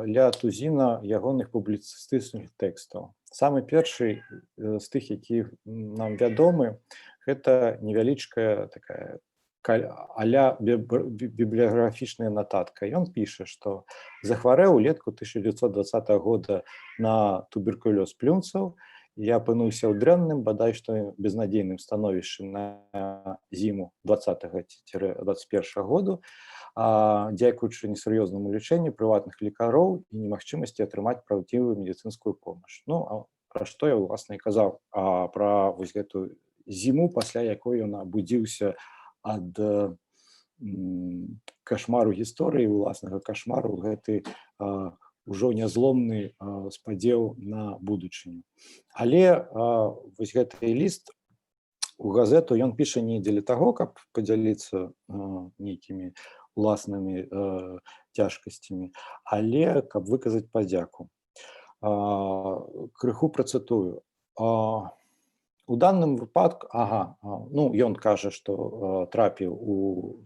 ля Тузіна ягоных публіцыстычных тэкстаў. Самы першы з тых, які нам вядомы, гэта невялічкая такая а-ля бібліяграфічная нататка. Ён піша, што захварэў улетку 1920 года на туберкулёз плюнцаў. Я апынуўся ў дрэнным, бадай што безнадзейным становішчы на зіму 20-21 году, дзякуючы несур'ёзнаму лячэнню прыватных лекароў і немагчымасці атрымаць праўдзівую медыцынскую помач. Ну, пра што я, уласна, і казаў, пра вось гэтую зіму, пасля якой ён абудзіўся ад кашмару гісторыі, уласнага кашмару, гэты ўжо нязломны спадзеў на будучыню. Але вось гэты ліст у газету ён піша не дзеля таго, каб падзяліцца нейкімі уласнымі цяжкасцямі, але каб выказаць падзяку. Крыху працытую. У данным выпадку, ён кажа, што трапіў у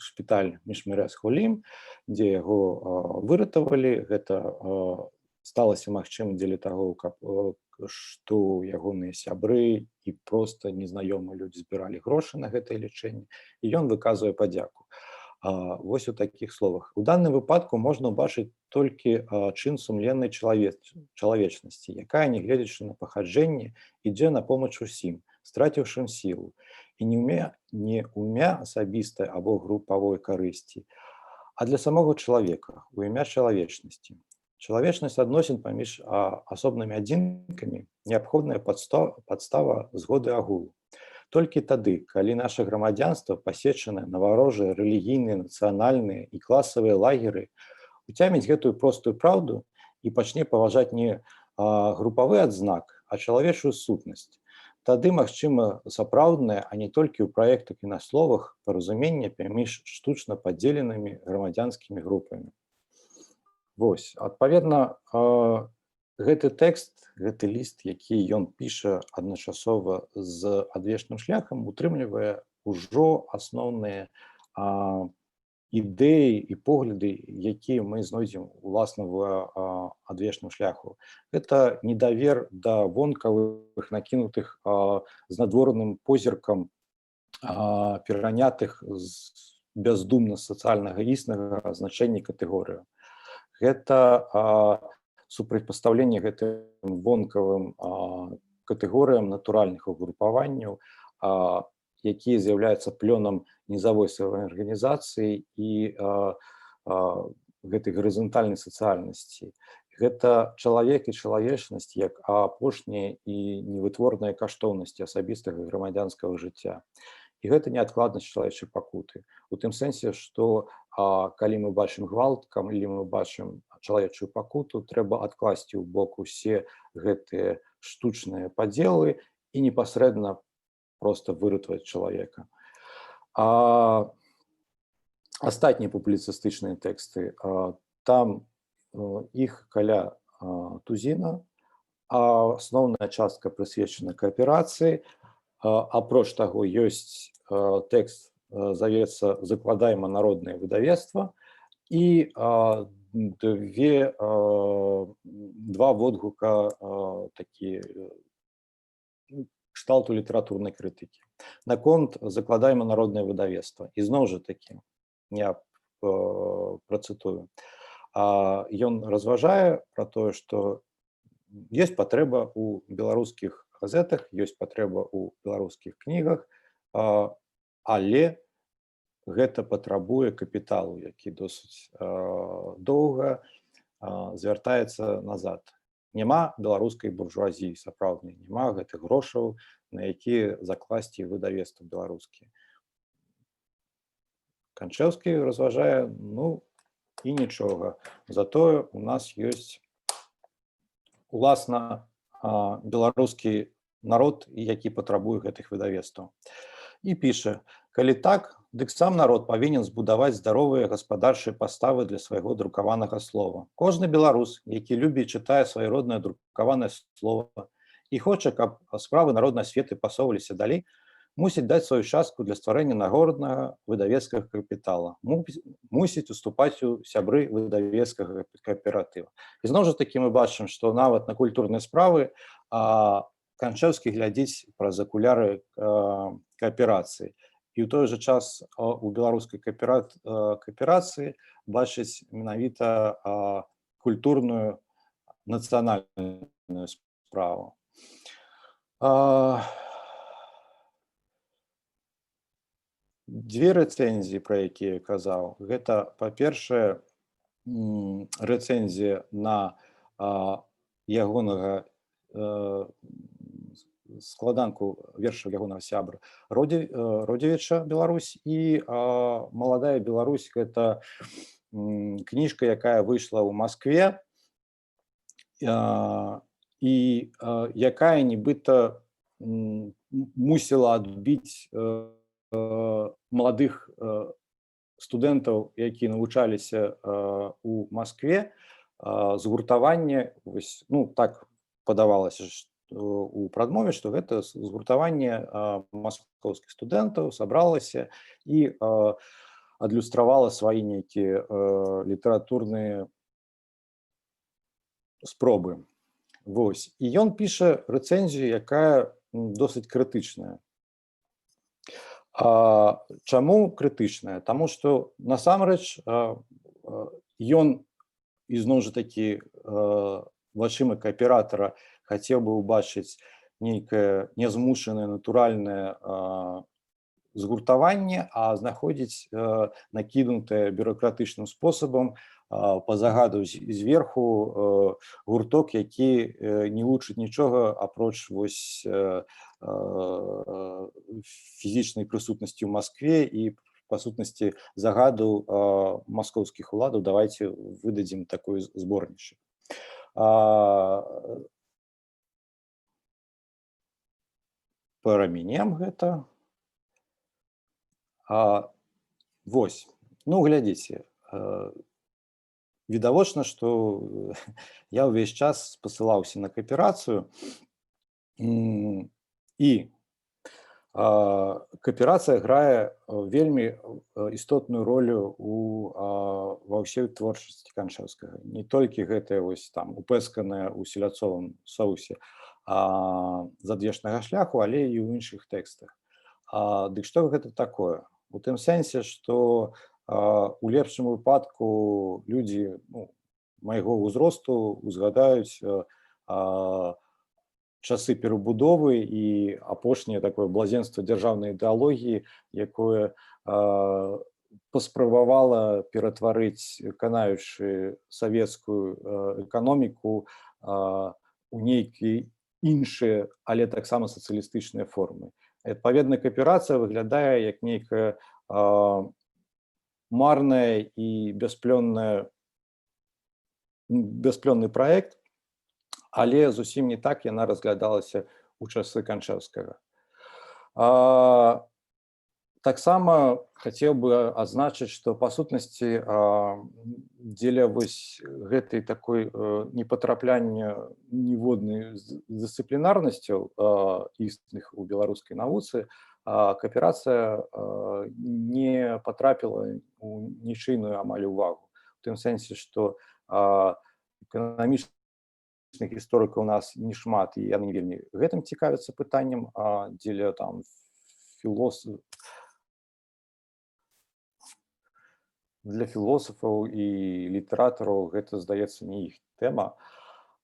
шпіталь Мішмерес Холім, дзе яго выратавалі. Гэта сталася магчымым дзеля таго, што ягоныя сябры і проста незнаёмыя людзі збіралі грошы на гэтае лячэнне, і ён выказвае падзяку. Вось у такіх словах. У данным выпадку можна ўбачыць толькі чын сумленнай чалавечнасці, якая, нягледзячы на паходжанне, ідзе на помач усім, страціўшым сілу, і не ўмя асабістай або групавой карысці, а для самога чалавека, у імя чалавечнасці. Чалавечнасць адносін паміж асобнымі адзінкамі неабходная падстава згоды агулу. Толькі тады, калі наша грамадзянства, пасечанае на варожыя рэлігійныя, нацыянальныя і класавыя лагеры, уцяміць гэтую простую праўду і пачне паважаць не групавы адзнак, а чалавечую сутнасць, тады магчыма сапраўднае, а не толькі ў праектах і на словах, паразуменне паміж штучна падзеленымі грамадзянскімі групамі. Вось, адпаведна, гэты тэкст, гэты ліст, які ён піша адначасова з адвечным шляхам, утрымлівае ўжо асноўныя ідэі і погляды, якія мы знойдзем уласна в адвечным шляху. Гэта недавер да вонкавых, накінутых знадворным позіркам перанятых з бяздумна сацыяльнага існага значэння катэгорыю. Гэта супрацьпастаўленне гэтым вонкавым катэгорыям натуральных угрупаванняў, якія з'яўляюцца плёнам нізавой самаарганізацыі і гэтай гарызантальнай сацыяльнасці. Гэта чалавек і чалавечнасць як апошнія і невытворныя каштоўнасці асабістага грамадзянскага жыцця. І гэта неадкладнасць чалавечай пакуты. У тым сэнсе, што калі мы бачым гвалт, калі мы бачым чалавечую пакуту, трэба адкласці ў бок усе гэтыя штучныя падзелы і непасрэдна проста выратаваць чалавека. Астатнія публіцыстычныя тэксты, там іх каля тузіна, асноўная частка прысвечана кааперацыі. Апроч таго, ёсць тэкст, завецца «Закладаемо народное выдавецтва» і два водгука такія кшталту літаратурнай крытыкі. Наконт «Закладаемо народное выдавецтва». І зноў жа такі, я працытую. Ён разважае пра тое, што ёсць патрэба ў беларускіх газетах, ёсць патрэба ў беларускіх кнігах, але гэта патрабуе капіталу, які досыць доўга звяртаецца назад. Няма беларускай буржуазіі сапраўднай, няма гэтых грошаў, на якія закласці выдавецтва беларускія. Канчэўскі разважае, і нічога. Затое у нас ёсць уласна беларускі народ, які патрабуе гэтых выдавецтваў. І піша: калі так, дык сам народ павінен збудаваць здаровыя гаспадарчыя паставы для свайго друкаванага слова. Кожны беларус, які любіць і чытае сваё роднае друкаванае слова і хоча, каб справы народнай асветы пасоўваліся далей, мусіць даць сваю частку для стварэння нагорнага выдавецкага капітала, мусіць уступаць у сябры выдавецкага кааператыва. І зноў жа такі мы бачым, што нават на культурныя справы Канчэўскі глядзіць праз акуляры кааперацыі. І ў той жа час у беларускай кааперацыі бачыць менавіта культурную нацыянальную справу. Дзве рэцэнзіі, пра якія я казаў. Гэта, па-першае, рэцэнзія на ягонага складанку вершаў ягонага сябра Родзевіча «Беларусь» і «Маладая Беларусь» — гэта кніжка, якая выйшла ў Маскве і якая нібыта мусіла адбіць маладых студэнтаў, які навучаліся ў Маскве, згуртаванне, так падавалася у прадмове, што гэта згуртаванне маскоўскіх студэнтаў сабралася і адлюстравала свае нейкія літаратурныя спробы. І ён піша рэцэнзію, якая досыць крытычная. Чаму крытычная? Таму што насамрэч ён, ізноў жа такі, вачыма кааператара хацеў бы ўбачыць нейкае нязмушанае натуральнае згуртаванне, а знаходзіць накінутае бюракратычным спосабам па загаду зверху гурток, які не вучыць нічога апроч фізічнай прысутнасці ў Маскве і, па сутнасці, загаду маскоўскіх уладаў: давайце выдадзім такое зборнішча. Парамінем гэта. Глядзіце, відавочна, што я ўвесь час спасылаўся на кааперацыю, і кааперацыя грае вельмі істотную ролю ва ўсёй творчасці Канчэўскага. Не толькі гэтае упэсканае ў селядцовым соусе задвечнага шляху, але і ў іншых тэкстах. Дык што гэта такое? У тым сэнсе, што у лепшым выпадку людзі майго ўзросту узгадаюць часы перабудовы і апошняе такое блазенства дзяржаўнай ідэалогіі, якое паспрабавала ператварыць канаючую савецкую эканоміку у нейкія іншыя, але таксама сацыялістычныя формы. Адпаведна, кааперацыя выглядае як нейкая марная і бясплённы праект, але зусім не так яна разглядалася ў часы Канчэўскага. Таксама хацеў бы адзначыць, што па сутнасці дзеля гэтай такой непатрапляння ніводнай дысцыплінарнасцяў існых у беларускай навуцы, кааперацыя не патрапіла ў нічыйную амаль увагу. У тым сэнсе, што эканамічных гісторыкаў у нас не шмат, і яны вельмі гэтым цікавяцца пытаннем, дзеля для філосафаў і літаратараў гэта, здаецца, не іх тэма.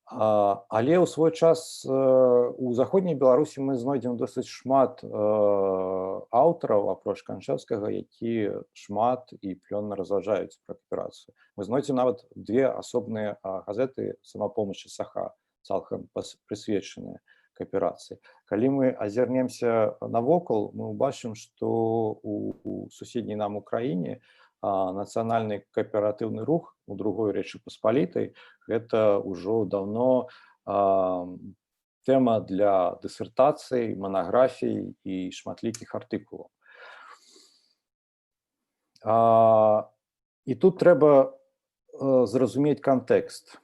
Але ў свой час у заходняй Беларусі мы знойдзем досыць шмат аўтараў, апроч Канчэўскага, якія шмат і плённа разважаюць пра кааперацыю. Мы знойдзем нават две асобныя газеты самапомачы «Саха», цалкам прысвечаныя кааперацыі. Калі мы азірнемся навокал, мы ўбачым, што у суседняй нам Украіне нацыянальны кааператыўны рух у другой Рэчы Паспалітай — гэта ўжо даўно тэма для дысертацый, манаграфій і шматлікіх артыкулаў. І тут трэба зразумець кантэкст.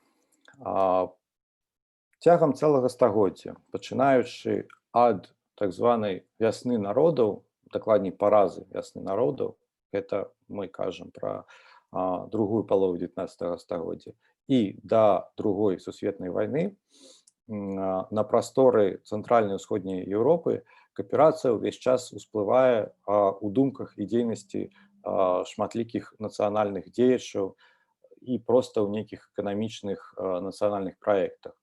Цягам цэлага стагоддзя, пачынаючы ад так званай вясны народаў, дакладней паразы вясны народаў, гэта мы кажам пра другую палову 19 стагоддзя, і да другой сусветнай вайны на прасторы цэнтральнай і ўсходняй Еўропы кааперацыя ўвесь час усплывае ў думках і дзейнасці шматлікіх нацыянальных дзеячаў і проста ў нейкіх эканамічных нацыянальных праектах.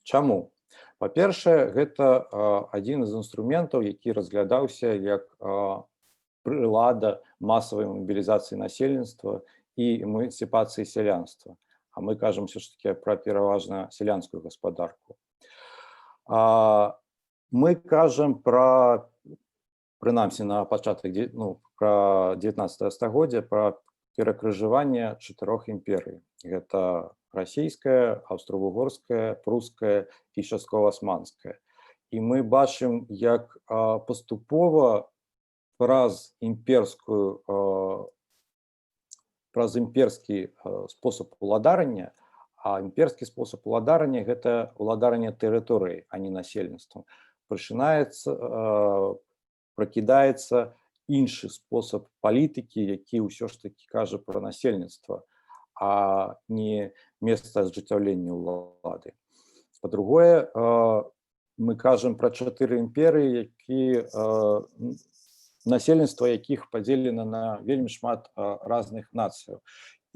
Чаму? Па-першае, гэта адзін з інструментаў, які разглядаўся як прылада масавай мабілізацыі насельніцтва і эмансіпацыі сялянства. А мы кажам ўсё ж такі пра пераважна сялянскую гаспадарку. Мы кажам пра, прынамсі на пачатак пра 19 стагоддзя, пра перакрыжаванне 4 імперый. Гэта расійская, аўстра-вугорская, пруская і часткова асманская. І мы бачым, як паступова праз імперскі спосаб уладарання, а імперскі спосаб уладарання – гэта уладарання тэрыторыяй, а не насельніцтвам, пракідаецца іншы спосаб палітыкі, які ўсё ж такі кажа пра насельніцтва, а не месца ажыццяўлення ўлады. Па-другое, мы кажам пра 4 імперыі, насельніцтва якіх падзелена на вельмі шмат разных нацыяў.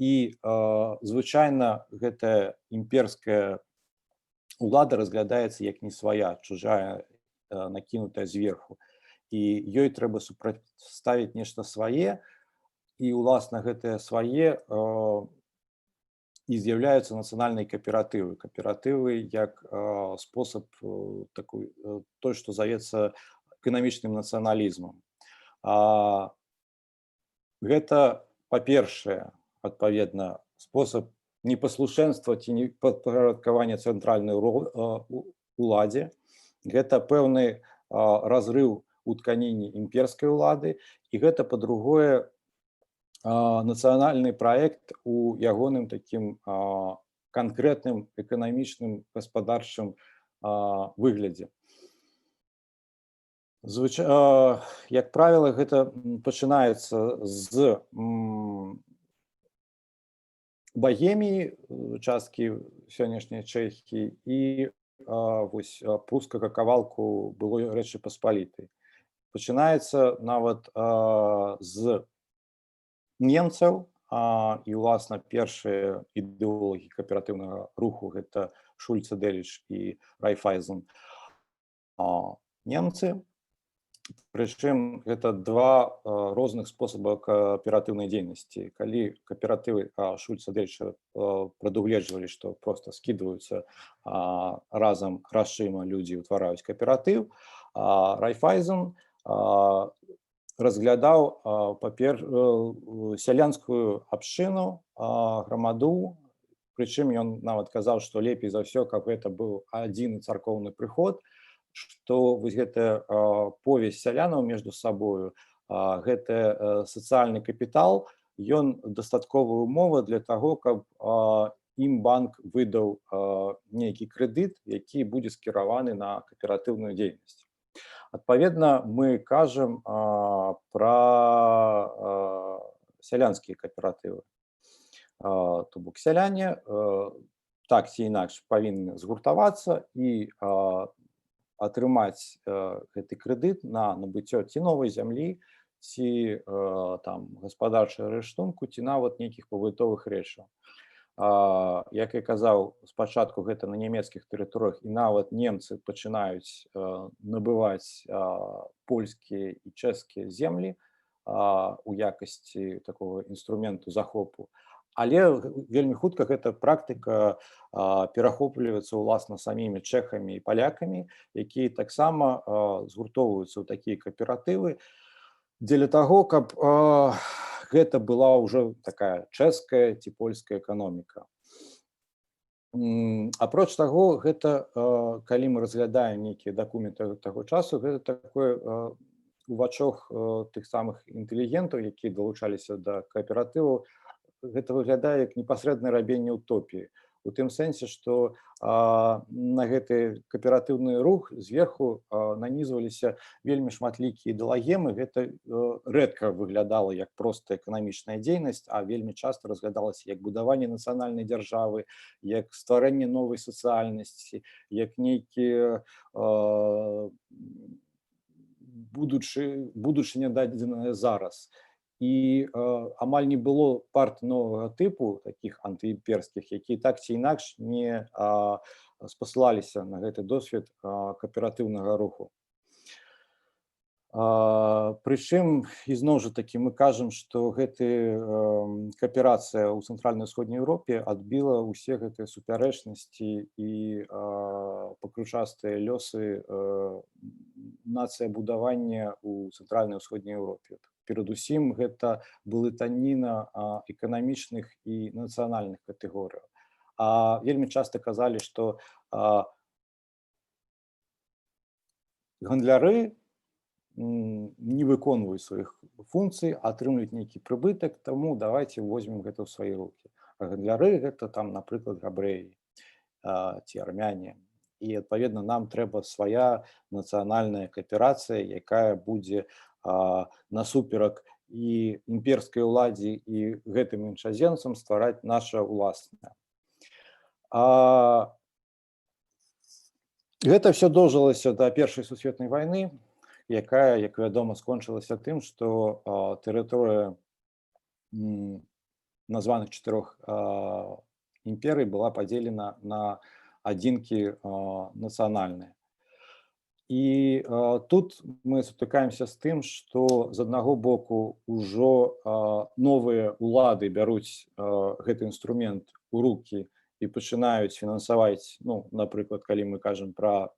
І звычайна гэтая імперская ўлада разглядаецца як не свая, чужая, накінутая зверху. І ёй трэба супрацьставіць нешта свае, і уласна гэтае свае і з'яўляюцца нацыянальныя кааператывы. Кааператывы як спосаб той, што завецца эканамічным нацыяналізмам. Гэта, па-першае, адпаведна, спосаб непаслушэнства ці непадпарадкавання цэнтральнай уладзе. Гэта пэўны разрыў у тканіне імперскай улады, і гэта, па-другое, нацыянальны праект у ягоным такім канкрэтным эканамічным гаспадарчым выглядзе. Як правіла, гэта пачынаецца з Багеміі, часткі сённяшняй Чэхіі, і прускага кавалку былой Рэчы Паспалітай. Пачынаецца нават з немцаў, і, уласна, першыя ідэолагі кааператыўнага руху – гэта Шульце Дэліч і Райфайзен. Немцы. Прычым гэта два розных спосаба кааператыўнай дзейнасці. Калі кааператывы Шульца Дэліча прадугледжвалі, што проста скідваюцца разам грашыма людзі, ўтвараюць кааператыў, Райфайзен разглядаў сялянскую абшчыну, грамаду, прычым ён нават казаў, што лепей за ўсё, каб гэта быў адзіны царкоўны прыход, што вось гэтая повязь сялянаў між сабою, гэты сацыяльны капітал, ён дастатковая умова для таго, каб ім банк выдаў нейкі крэдыт, які будзе скіраваны на кааператыўную дзейнасць. Адпаведна, мы кажам пра сялянскія кааператывы. То бок сяляне так ці інакш павінны згуртавацца і атрымаць гэты крэдыт на набыццё ці новай зямлі, ці гаспадарчага рыштунку, ці нават нейкіх пабытовых рэчаў. Як я казаў, спачатку гэта на нямецкіх тэрыторыях, і нават немцы пачынаюць набываць польскія і чэшскія землі у якасці такога інструменту захопу. Але вельмі хутка гэта практыка перахопліваецца ўласна самімі чэхамі і палякамі, якія таксама згуртоўваюцца ў такія кааператывы дзеля таго, каб гэта была ўжо такая чэшская ці польская эканоміка. Апроч таго, гэта калі мы разглядаем нейкія дакументы таго часу, гэта такое увачох тых самых інтэлігентаў, якія далучаліся да кааператываў, гэта выглядае як непасрэднае рабенне утопіі. У тым сэнсе, што на гэты кааператыўны рух зверху нанізваліся вельмі шматлікія ідэалагемы. Гэта рэдка выглядала як проста эканамічная дзейнасць, а вельмі часта разглядалася як будаванне нацыянальнай дзяржавы, як стварэнне новай сацыяльнасці, як нейкія будучыня дадзеная зараз. І амаль не было парт новага тыпу, такіх антыімперскіх, якія так ці інакш не спасылаліся на гэты досвед кааператыўнага руху. Прычым, ізноў жа такі, мы кажам, што гэты кааперацыя ў цэнтральна-ўсходняй Еўропе адбіла ўсе гэтыя супярэчнасці і пакручастыя лёсы нацыябудавання ў цэнтральна-ўсходняй Еўропе. Перадусім, гэта блытаніна эканамічных і нацыянальных катэгорыяў. Вельмі часта казалі, што гандляры не выконваюць сваіх функцый, атрымліваюць нейкі прыбытак, таму давайте возьмем гэта ў свае рукі. А гандляры гэта там, напрыклад, габрэі ці армяне. І, адпаведна, нам трэба свая нацыянальная кааперацыя, якая будзе насуперак і імперскай уладзе і гэтым іншаземцам ствараць наша ўласнае. Гэта ўсё доўжылася да Першай сусветнай вайны, якая, як вядома, скончылася тым, што тэрыторыя названых 4 імперый была падзелена на адзінкі нацыянальныя. І тут мы сутыкаемся з тым, што з аднаго боку ўжо новыя ўлады бяруць гэты інструмент у рукі і пачынаюць фінансаваць, ну, напрыклад, калі мы кажам пра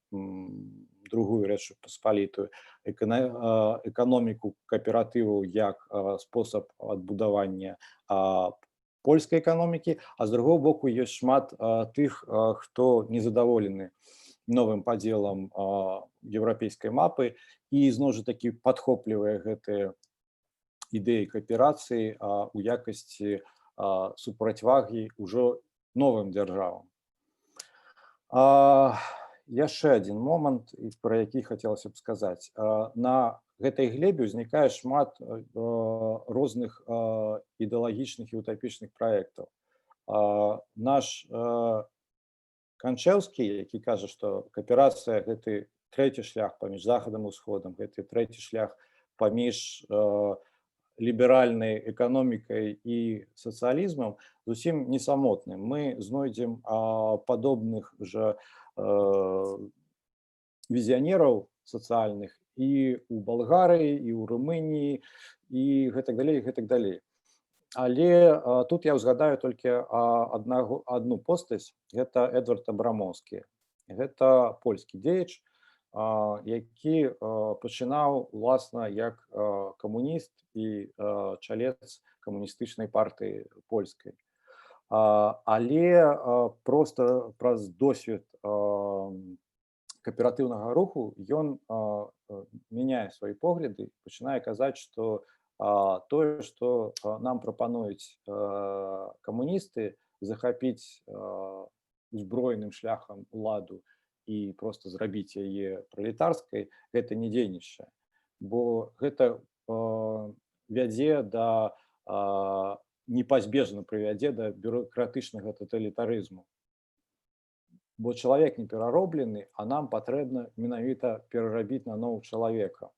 другую Рэч Паспалітую, эканоміку кааператываў як спосаб адбудавання польскай эканомікі, а з другого боку ёсць шмат тых, хто незадаволены новым падзелам еўрапейскай мапы і зноў жа такі падхоплівае гэтыя ідэі кааперацыі у якасці супрацьвагі ўжо новым дзяржавам. Яшчэ адзін момант, пра які хацелася б сказаць. На гэтай глебе ўзнікае шмат розных ідэалагічных і утапічных праектаў. Наш Канчэўскі, які кажа, што кааперацыя – гэта трэці шлях паміж захадам і ўсходам, гэта трэці шлях паміж ліберальнай эканомікай і сацыялізмам, зусім не самотны. Мы знойдзем падобных жа візіянераў сацыяльных і ў Балгарыі, і ў Румыніі, і гэтак далей, і гэтак далей. Але тут я ўзгадаю толькі адну постаць, гэта Эдвард Абрамоўскі. Гэта польскі дзеяч, які пачынаў, уласна, як камуніст і чалец камуністычнай партыі польскай. Але проста праз досвед кааператыўнага руху ён мяняе свае погляды, пачынае казаць, што тое, што нам прапануюць камуністы, захапіць узброеным шляхам уладу і проста зрабіць яе пралетарскай, гэта не дзейнічае. Бо гэта вядзе да, непазбежна прывядзе да бюрократычнага таталітарызму. Бо чалавек не перароблены, а нам патрэбна менавіта перарабіць на нового чалавека.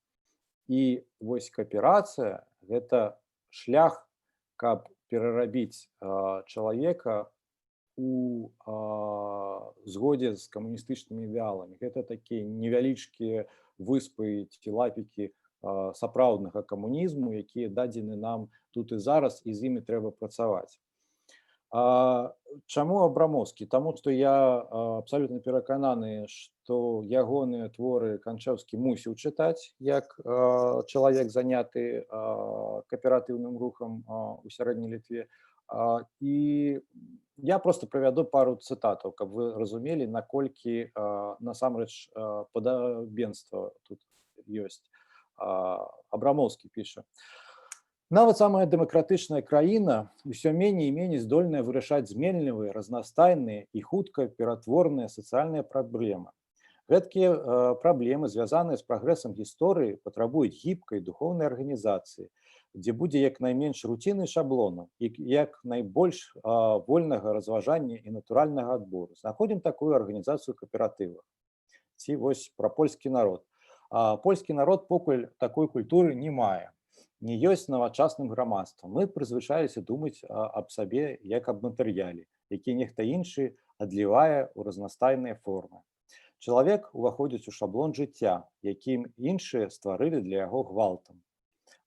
І вось кааперацыя – гэта шлях, каб перарабіць чалавека у згодзе з камуністычнымі ідэаламі. Гэта такія невялічкія выспы ці лапікі сапраўднага камунізму, якія дадзены нам тут і зараз, і з імі трэба працаваць. Чаму Абрамоўскі? Таму што я абсалютна перакананы, што ягоныя творы Канчэўскі мусіў чытаць як чалавек, заняты кааператыўным рухам у сярэдняй Літве. І Я просто прывяду пару цытатаў, каб вы разумелі, наколькі насамрэч падабенства тут ёсць. Абрамоўскі піша: нават самая дэмакратычная краіна ўсё меней і меней здольная вырашаць зменлівыя, разнастайныя і хутка ператворныя сацыяльныя праблемы. Гэткія праблемы, звязаныя з прагрэсам гісторыі, патрабуюць гібкай духоўнай арганізацыі, дзе будзе як найменш руціны шаблону і як найбольш вольнага разважання і натуральнага адбору. Знаходзім такую арганізацыю кааператыва. Ці вось пра польскі народ. Польскі народ покуль такой культуры не мае, не ёсць навачасным грамадствам. Мы прызвычаіліся думаць аб сабе як аб матэрыяле, які нехта іншы адлівае ў разнастайныя формы. Чалавек уваходзіць у шаблон жыцця, якім іншыя стварылі для яго гвалтам.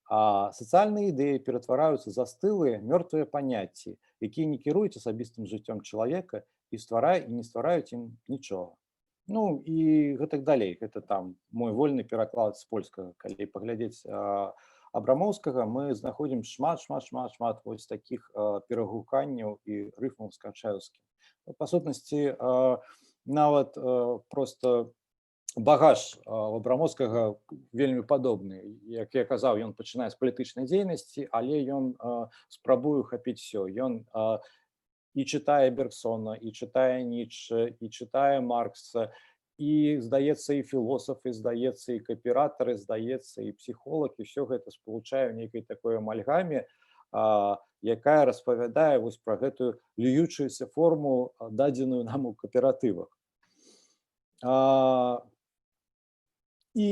А сацыяльныя ідэі ператвараюцца застылыя, мёртвыя паняцці, якія не кіруюць асабістым жыццём чалавека і не ствараюць ім нічога. Ну і гэтак далей. Гэта там мой вольны пераклад з польскага. Калі паглядзець Абрамоўскага, мы знаходзім шмат вось такіх перагуканняў і рыфмаў з Канчаеўскім. Па сутнасці, нават проста багаж Абрамоўскага вельмі падобны. Як я казаў, ён пачынае з палітычнай дзейнасці, але ён спрабуе хапіць усё. Ён і чытае Бергсона, і чытае Ніцше, і чытае Маркса, і, здаецца, і філосаф, і, здаецца, і кааператар, і, здаецца, і псіхолог, і ўсё гэта спалучае ў нейкай такой амальгаме, якая распавядае вось пра гэтую льючуюся форму, дадзеную нам у кааператывах. І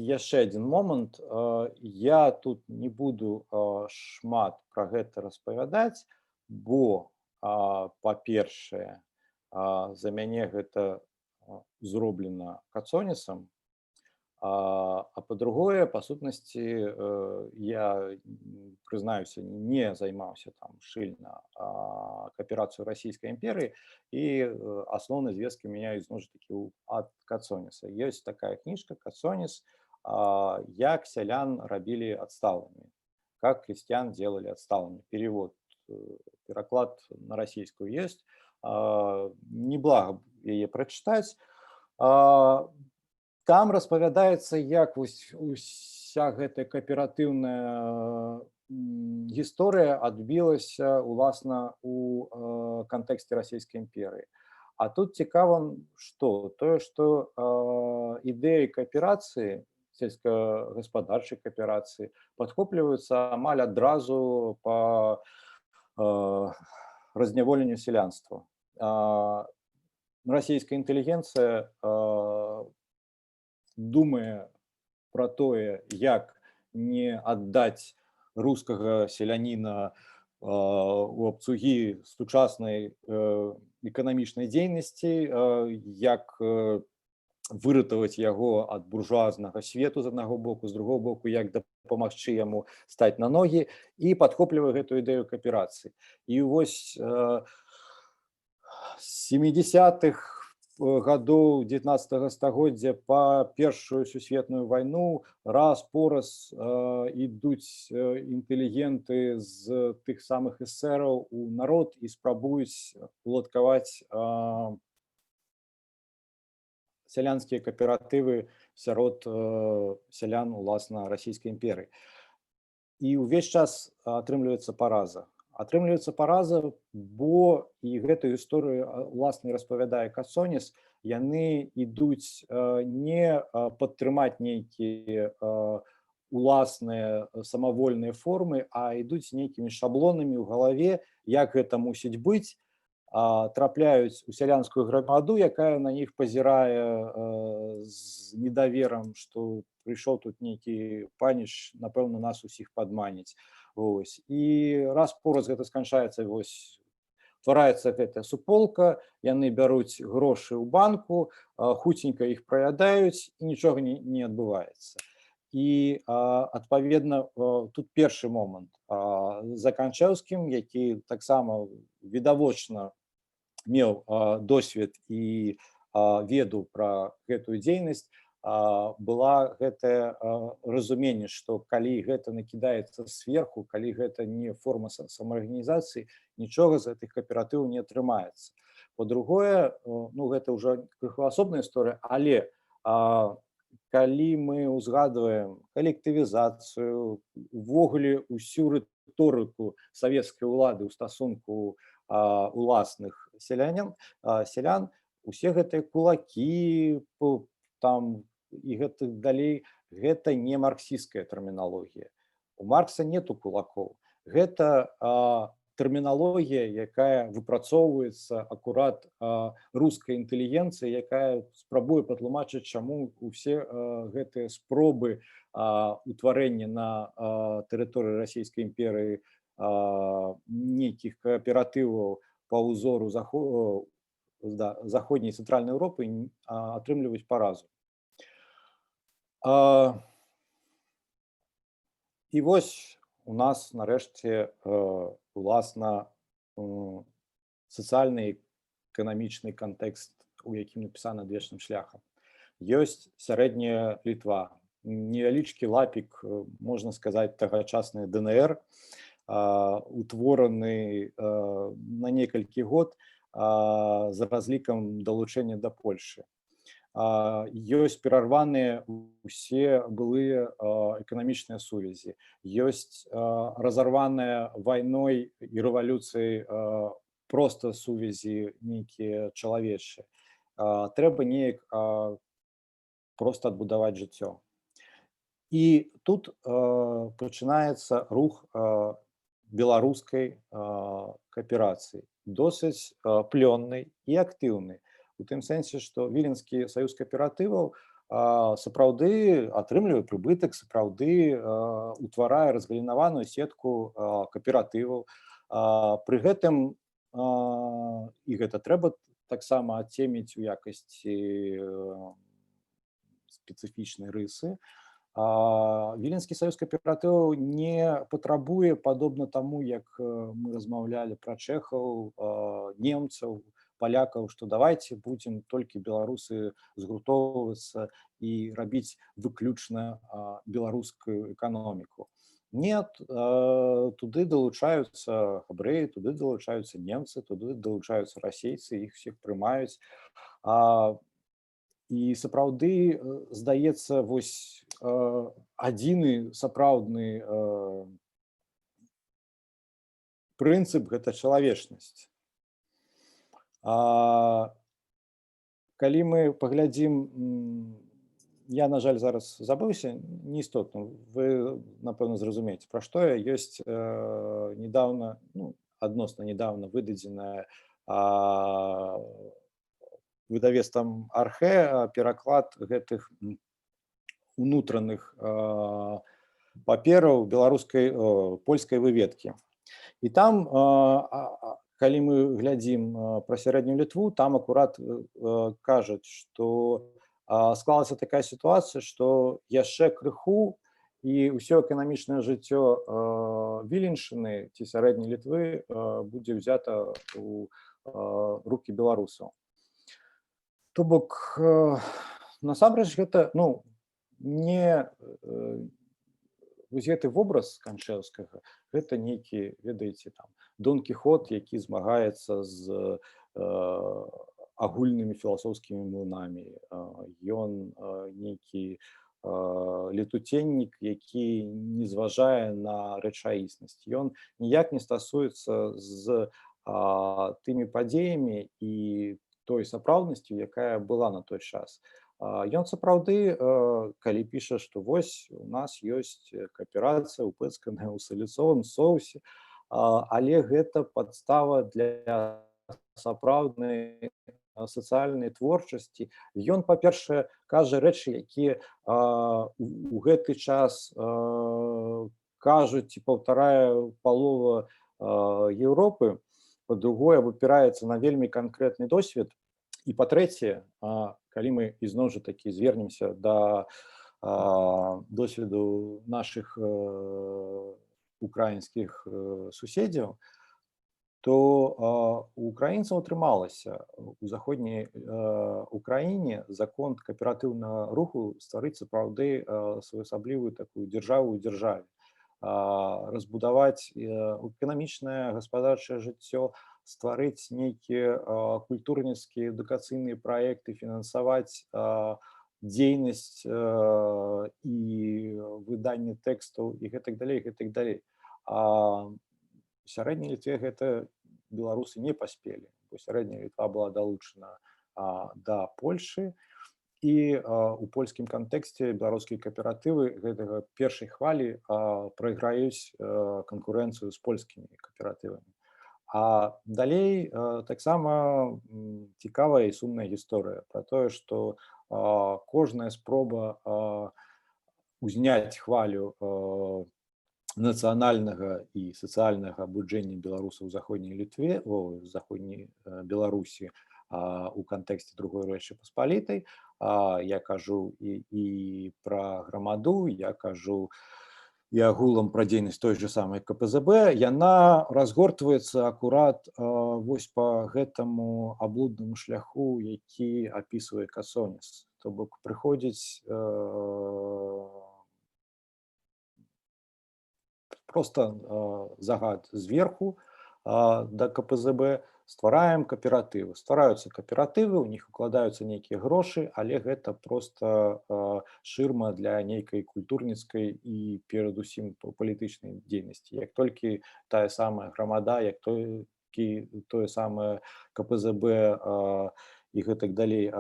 яшчэ адзін момант. Я тут не буду шмат пра гэта распавядаць, бо, па-першае, за мяне гэта зроблена Кацонісам, а па-другое, па сутнасці, я, прызнаюся, не займаўся там шчыльна кааперацыяй расійскай імперыі, і асноўныя звесткі ў мяне зноў ж такі ад Кацоніса. Ёсць такая кніжка «Кацоніс», як сялян рабілі адсталымі, как крестьян делали отсталыми. Перевод, пераклад на расійскую ёсць. Неблага яе прачытаць. Там распавядаецца, як уся гэтая кааператыўная гісторыя адбілася уласна у кантэксце расійскай імперыі. А тут цікава, што тое, што ідэі кааперацыі, сельскагаспадарчай кааперацыі падхопліваюцца амаль адразу па разняволенню сялянства. Расійская інтэлігенцыя думае пра тое, як не аддаць рускага селяніна у абцугі сучаснай эканамічнай дзейнасці, як выратаваць яго ад буржуазнага свету з аднаго боку, з другого боку, як дапамагчы яму стаць на ногі, і падхоплівае гэтую ідэю кааперацыі. І вось з 70-х гадоў 19 стагоддзя па Першую сусветную вайну раз-пораз ідуць інтэлігенты з тых самых эсэраў у народ і спрабуюць уладкаваць сялянскія кааператывы сярод сялян уласна расійскай імперыі. І ўвесь час атрымліваецца параза. Атрымліваецца параза, бо і гэтую гісторыю уласна распавядае Кацоніс, яны ідуць не падтрымаць нейкія уласныя самавольныя формы, а ідуць нейкімі шаблонамі ў галаве, як гэта мусіць быць, трапляюць у сялянскую грамаду, якая на іх пазірае з недаверам, што прыйшоў тут нейкі паніч, напэўна, нас усіх падманіць. І раз-пораз гэта сканчаецца, твараецца гэтая суполка, яны бяруць грошы ў банку, хуценька іх праядаюць, і нічога не адбываецца. І, адпаведна, тут першы момант. За Канчэўскім, які таксама відавочна меў досвед і веду пра гэтую дзейнасць, была гэтае разуменне, што калі гэта накідаецца сверху, калі гэта не форма самаарганізацыі, нічога з гэтых кааператываў не атрымаецца. Па-другое, ну гэта ўжо крыху асобная гісторыя, але калі мы ўзгадваем калектывізацыю, увогуле ўсю рыторыку савецкай улады ў стасунку уласных сялян, усе гэтыя кулакі, там і гэтак далей, гэта не марксісцкая тэрміналогія. У Маркса нету кулакоў. Гэта тэрміналогія, якая выпрацоўваецца акурат рускай інтэлігенцыяй, якая спрабуе патлумачыць, чаму ўсе гэтыя спробы утварэння на тэрыторыі Расійскай імперыі нейкіх кааператываў па ўзору заходняй і цэнтральнай Еўропы атрымліваюць паразу. І вось у нас нарэшце уласна сацыяльны эканамічны кантэкст, у якім напісана адвечным шляхам. Ёсць сярэдняя Літва, невялічкі лапік, можна сказаць, тагачасны ДНР, утвораны на некалькі год з разлікам далучэння да Польшы. Ёсць перарваныя ўсе былыя эканамічныя сувязі, ёсць разарваныя вайной і рэвалюцыяй проста сувязі нейкія чалавечыя. Трэба неяк проста адбудаваць жыццё. І тут пачынаецца рух беларускай кааперацыі, досыць плённай і актыўнай. У тым сэнсе, што Віленскі саюз кааператываў сапраўды атрымлівае прыбытак, сапраўды утварае разгалінаваную сетку кааператываў. Пры гэтым, і гэта трэба таксама адцеміць у якасці спецыфічнай рысы, Віленскі саюз кааператываў не патрабуе, падобна таму, як мы размаўлялі пра чэхаў, немцаў, палякаў, што давайце будзем толькі беларусы згуртоўвацца і рабіць выключна беларускую эканоміку. Нет, туды далучаюцца габрэі, туды далучаюцца немцы, туды далучаюцца расейцы, іх усіх прымаюць. І сапраўды, здаецца, вось адзіны сапраўдны прынцып – гэта чалавечнасць. Калі мы паглядзім, я, на жаль, зараз забыўся, неістотна, вы, напэўна, зразумееце, пра што я. Ёсць недавно, адносна недавно выдадзеная выдавецтвам Архэ пераклад гэтых унутраных папераў беларускай, польскай выведкі. І там, калі мы глядзім пра сярэднюю Літву, там акурат кажуць, што склалася такая сітуацыя, што яшчэ крыху і ўсё эканамічнае жыццё Віленшчыны ці сярэдняй Літвы будзе ўзята ў рукі беларусаў. То бок, насамрэч, гэта, не вось гэты вобраз Канчэўскага, гэта нейкі, ведаеце, там, Дон Кіхот, які змагаецца з агульнымі філасофскімі млынамі. Ён нейкі летуценнік, які не зважае на рэчаіснасць. Ён ніяк не стасуецца з тымі падзеямі і той сапраўднасцю, якая была на той час. Ён сапраўды, калі піша, што вось у нас ёсць кааперацыя, упэцканая ў саліцовым соусе, але гэта падстава для сапраўднай сацыяльнай творчасці. Ён, па-першае, кажа рэчы, якія у гэты час кажуць і паўтарае палова Еўропы. Па-другое, выпіраецца на вельмі канкрэтны досвед. І па-трэцяе, калі мы ізноў жа такі звернемся да досведу нашых украінскіх суседзяў, то у украінцаў атрымалася у заходняй Украіне закон кааператыўнага руху стварыць сапраўды своеасаблівую такую дзяржаву ў дзяржаве, разбудаваць эканамічнае гаспадарчае жыццё, стварыць нейкія культурніцкія адукацыйныя праекты, фінансаваць дзейнасць і выданне тэкстаў і гэтак далей, гэтак далей. У сярэдняй Літве гэта беларусы не паспелі, бо сярэдняя Літва была далучана да Польшы, і у польскім кантэксце беларускія кааператывы гэтага першай хвалі прайграюць канкурэнцыю з польскімі кааператывамі. А далей таксама цікавая і сумная гісторыя пра тое, што кожная спроба узняць хвалю нацыянальнага і сацыяльнага абуджэння беларусаў у заходняй Літве, у заходняй Беларусі у кантэксце другой Рэчы Паспалітай. Я кажу і пра грамаду, я кажу і агулам пра дзейнасць той же самай КПЗБ, яна разгортваецца акурат вось па гэтаму аблуднаму шляху, які апісвае Касоніс. То бок прыходзіць просто загад зверху да КПЗБ, ствараем кааператывы. Ствараюцца кааператывы, у них укладаюцца нейкія грошы, але гэта просто шырма для нейкай культурніцкай і перадусім палітычнай дзейнасці. Як толькі тая самая грамада, як тое самае КПЗБ і гэтак далей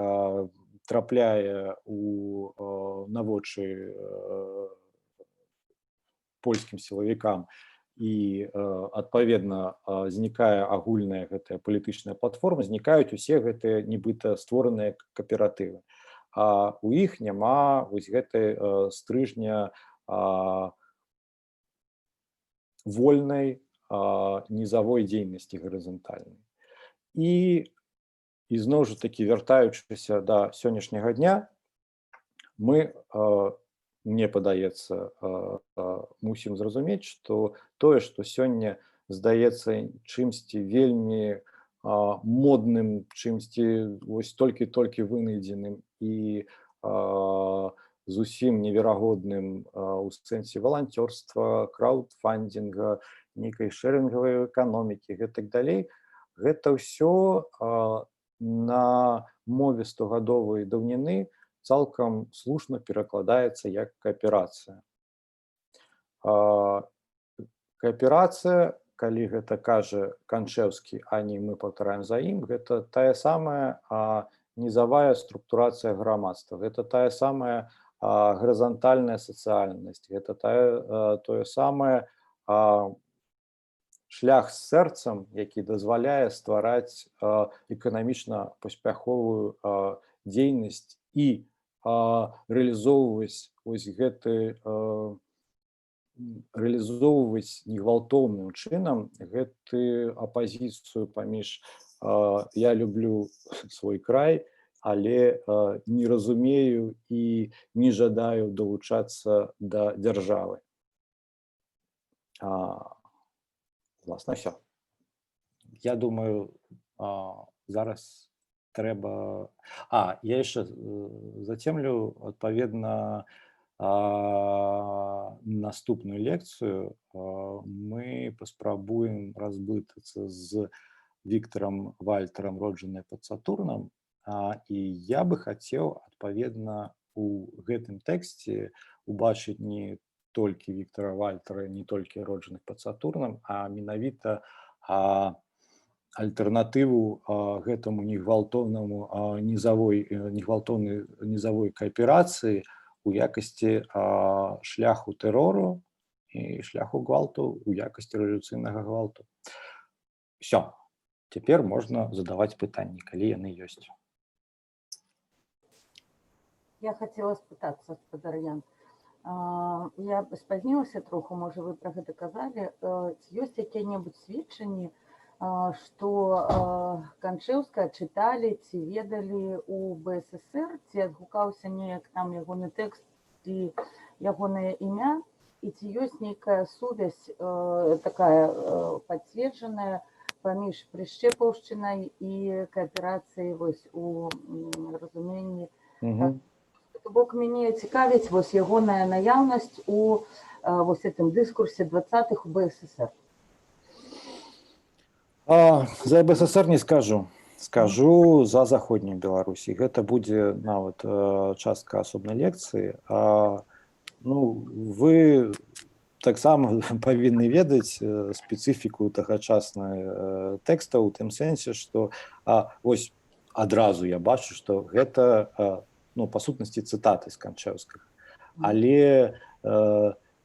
трапляе на вочы польскім сілавікам, і адпаведна знікае агульная гэтая палітычная платформа, знікаюць усе гэтыя нібыта створаныя кааператывы. А у іх няма вось гэтай стрыжня вольнай нізавой дзейнасці гарызантальнай. І зноў жа такі, вяртаючыся да сённяшняга дня, мы, мне падаецца, мусім зразумець, што тое, што сёння здаецца чымсьці вельмі модным, чымсьці вось толькі-толькі вынайдзеным і зусім неверагодным у сэнсе валанцёрства, краўдфандинга, нейкай шэрынгавай эканомікі, гэтак далей, гэта ўсё на мове стогадовай даўніны цалкам слушна перакладаецца як кааперацыя. Кааперацыя, калі гэта кажа Канчэўскі, а не мы паўтараем за ім, гэта тая самая нізавая структурацыя грамадства, гэта тая самая гарызантальная сацыяльнасць, гэта тое самае шлях з сэрцам, які дазваляе ствараць эканамічна паспяховую дзейнасць і рэалізоўваць негвалтоўным чынам гэтую апазіцыю паміж я люблю свой край, але не разумею і не жадаю далучацца да дзяржавы. Власна, все. Я думаю, зараз трэба... я яшчэ зацемлю, адпаведна, наступную лекцыю мы паспрабуем разблытацца з Віктарам Вальтарам, роджаныя пад Сатурнам, і я бы хацеў, адпаведна, у гэтым тэксце убачыць не толькі Віктара Вальтара, не толькі роджаных пад Сатурнам, а менавіта альтэрнатыву гэтаму нізавой кааперацыі у якасці шляху тэрору і шляху гвалту у якасці рэвалюцыйнага гвалту. Все. Цяпер можна задаваць пытанні, калі яны ёсць.
Я хацела спытацца, спадар Ян. Я спазнілася троху, можа, вы пра гэта казалі. Ці ёсць якія-небудзь сведчанні, што Канчэўскага чыталі ці ведалі у БССР, ці адгукаўся неяк там ягоны тэкст ці ягонае імя, і ці ёсць нейкая сувязь такая пацверджаная паміж Прышчэпаўшчынай і кааперацыяй вось у разуменні. То бок мяне цікавіць вось ягоная наяўнасць у вось гэтым дыскурсе 20-х у БССР.
За БССР не скажу. Скажу за заходнюю Беларусі. Гэта будзе нават частка асобнай лекцыі. Ну, вы таксама павінны ведаць спецыфіку тагачасных тэкстаў у тым сэнсе, што вось адразу я бачу, што гэта ну, па сутнасці цытаты з Канчэўскага. Але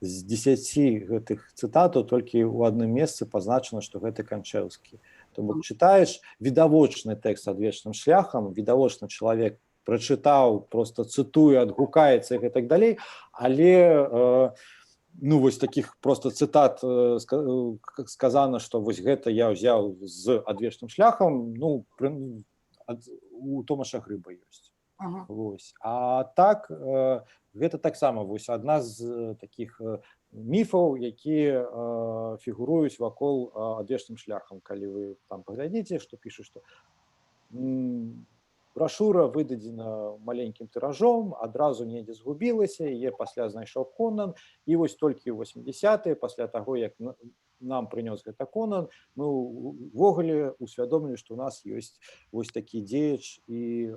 з 10 гэтых цытатаў толькі ў адным месцы пазначана, што гэта Канчэўскі. То бок чытаеш відавочны тэкст адвечным шляхам, відавочны чалавек прачытаў, просто цытуе, адгукаецца і так далей, але ну, вось таких просто цытат сказано, што вось гэта я ўзяў з адвечным шляхам, ну, у Томаша Грыба ёсць. Вось. А так, гэта таксама вось адна з такіх міфаў, якія фігуруюць вакол адвечным шляхам. Калі вы там паглядзіце, што пішу, што брашура выдадзена маленькім тыражом, адразу недзе згубілася, яе пасля знайшоў Конан, і вось толькі ў 80-е, пасля таго, як нам прынёс гэта Конан, мы ўвогуле усвядомілі, што ў нас ёсць вось такі дзеяч і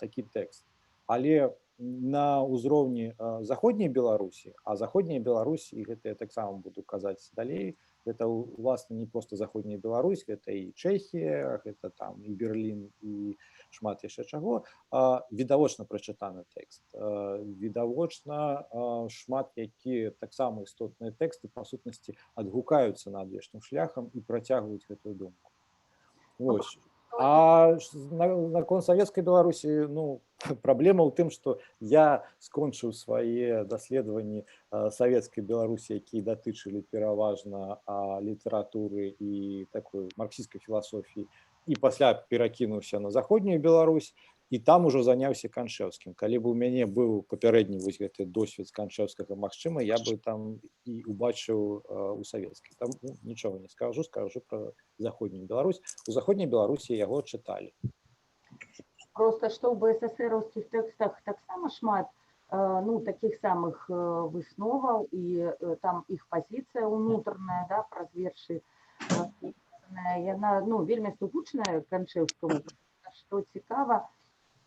такі тэкст. Але на ўзроўні заходняй Беларусі, а заходняя Беларусь, і гэта я таксама буду казаць далей, гэта уласна не проста заходняя Беларусь, гэта і Чэхія, гэта там і Берлін, і шмат яшчэ чаго, відавочна прачытаны тэкст. Відавочна шмат якія таксама істотныя тэксты па сутнасці адгукаюцца на адвечным шляхам і працягваюць гэтую думку. Вось. А наконт савецкай Беларусі, ну, праблема ў тым, што я скончыў свае даследаванні савецкай Беларусі, якія датычылі пераважна літаратуры і такой марксісцкай філасофіі, і пасля перакінуўся на заходнюю Беларусь, і там ужо заняўся Канчэўскім. Калі б у мяне быў папярэдні вось гэты досвед з Канчэўскага, магчыма, я бы там і убачыў у савецкай. Там нічога не скажу пра заходнюю Беларусь. У заходняй Беларусі яго чыталі.
Просто што ў БССРаўскіх тэкстах таксама шмат ну, такіх самых высноваў, і там іх пазіцыя ўнутраная, да, праз вершы. Яна, ну, вельмі сугучная Канчэўскаму, што цікава,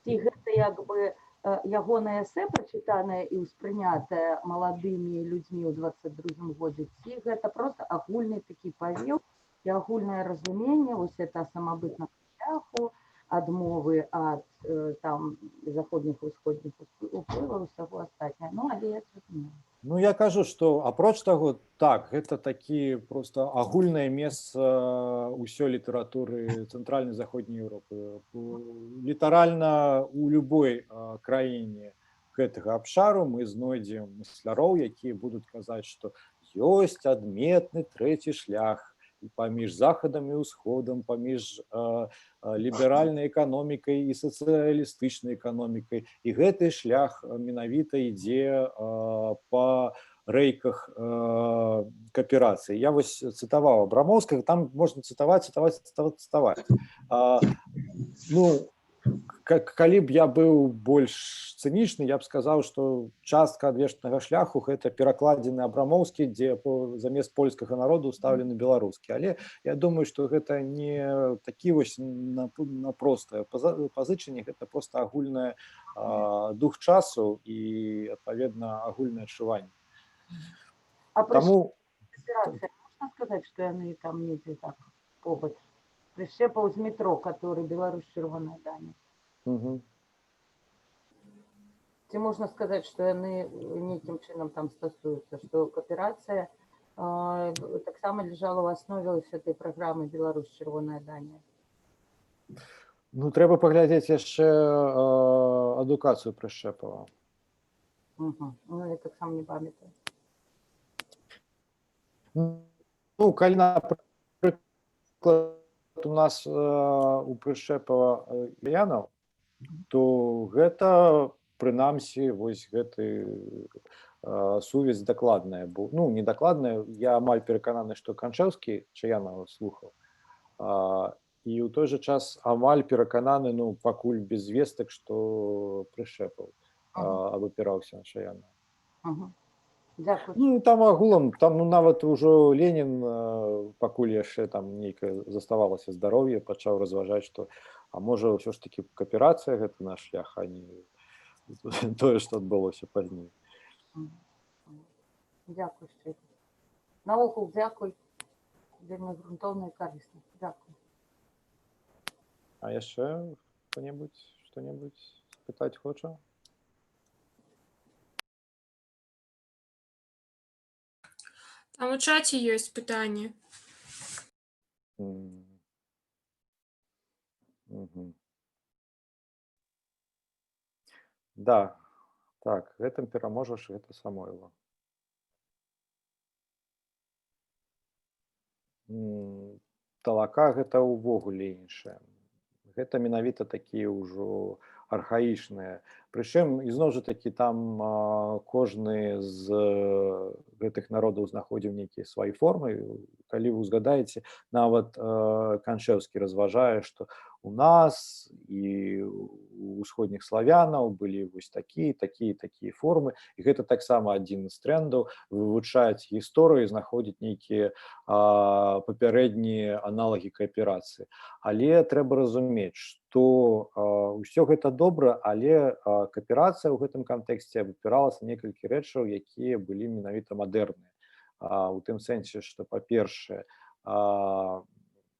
ці гэта як бы ягонае эсэ прачытанае і ўспрынятае маладымі людзьмі ў 22-м годзе, ці гэта проста агульны такі павеў і агульнае разуменне, вось это самабытнага шляху, адмовы ад там заходніх і ўсходніх уплываў, усяго астатняе. Ну, але я зразумела.
Ну, я кажу, што апроч таго, так, гэта такі проста агульнае месца ўсёй літаратуры цэнтральнай заходняй Еўропы. Літаральна у любой краіне гэтага абшару мы знойдзем мысляроў, якія будуць казаць, што ёсць адметны трэці шлях паміж захадам і ўсходам, паміж ліберальнай эканомікай і сацыялістычнай эканомікай. І гэты шлях менавіта ідзе па рэйках кааперацыі. Я вось цытаваў Абрамоўскага, там можна цытаваць. Ну, калі б я быў больш цынічны, я б сказаў, што частка адвечнага шляху гэта перакладзены Абрамоўскі, дзе замест польскага народу устаўлены беларускі. Але я думаю, што гэта не такі вось на простае пазычанне, гэта проста агульны дух часу і, адпаведна, агульнае адчуванне.
А таму аперацыя, можна сказаць, што яны там недзе так побач? Прышчэпаў з метро, который Беларусь чырвоная дані. Ці можна сказаць, што яны нейкім чынам там стасуюцца, што кааперацыя таксама лежала ў аснове гэтай праграмы Беларусь чырвоная дані?
Ну, трэба паглядзець яшчэ адукацыю Прышчэпава.
Ну, я таксама не памятаю.
Ну, калі, напрыклад, у нас у Прышчэпава Янаў, то гэта, прынамсі, вось гэты сувязь дакладная. Ну, не дакладная, я амаль перакананы, што Канчэўскі Чаянова слухаў. І ў той жа час амаль перакананы, ну, пакуль без звестак, што прышэпаў абапіраўся на Шаяна.
Дзякуй.
Ну, там агулам, там нават ужо Ленін, пакуль яшчэ там нейкае заставалася здароўе, пачаў разважаць, што а можа ўсё ж такі кааперацыя гэта наш шлях, а не тое, што адбылося пазней.
Дзякуй шчыра. Наогул дзякуй. Вельмі грунтоўна і карысна. Дзякуй.
А яшчэ хто-небудзь што-небудзь спытаць хоча?
Там у чаце ёсць пытанне.
Да, так, гэтым пераможаш, гэта Самойла. Талака гэта ўвогуле іншае. Гэта менавіта такія ўжо архаічныя. Прычым, ізноў жа такі, там кожны з гэтых народаў знаходзіў нейкія свае формы. Калі вы узгадаеце, нават Канчэўскі разважае, што у нас і у ўсходніх славянаў былі вось такія формы. І гэта таксама адзін з трендаў вывучаць гісторыю, знаходзіць нейкія папярэднія аналагі кааперацыі. Але трэба разумець, што ўсё гэта добра, але кааперацыя ў гэтым кантэксце абапіралася некалькі рэчаў, якія былі менавіта мадэрныя. У тым сэнсе, што, па-першае,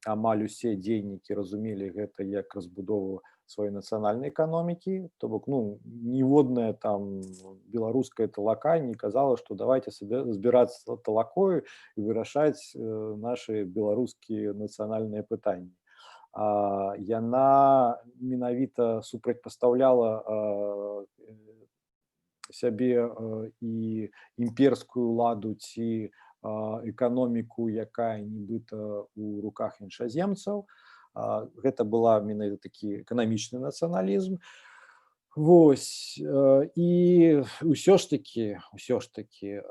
амаль усе дзейнікі разумелі гэта як разбудову сваёй нацыянальнай эканомікі, то бок, ну, ніводная там беларуская талака не казала, што давайте сабе збірацца талакою і вырашаць нашы беларускія нацыянальныя пытанні. Яна менавіта супрацьпастаўляла сябе і імперскую ўладу ці эканоміку, якая нібыта ў руках іншаземцаў. Гэта была менавіта такі эканамічны нацыяналізм. Вось, і ўсё ж такі,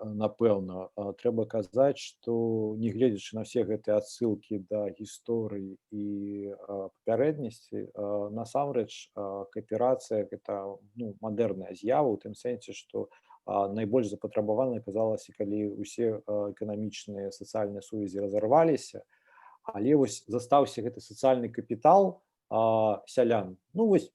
напэўна, трэба казаць, што нягледзячы на ўсе гэтыя адсылкі да гісторыі і папярэднасці, насамрэч кааперацыя гэта, ну, мадэрная з'ява ў тым сэнсе, што найбольш запатрабаванай аказалася, калі ўсе эканамічныя сацыяльныя сувязі разарваліся, але вось застаўся гэты сацыяльны капітал сялян. Ну, вось,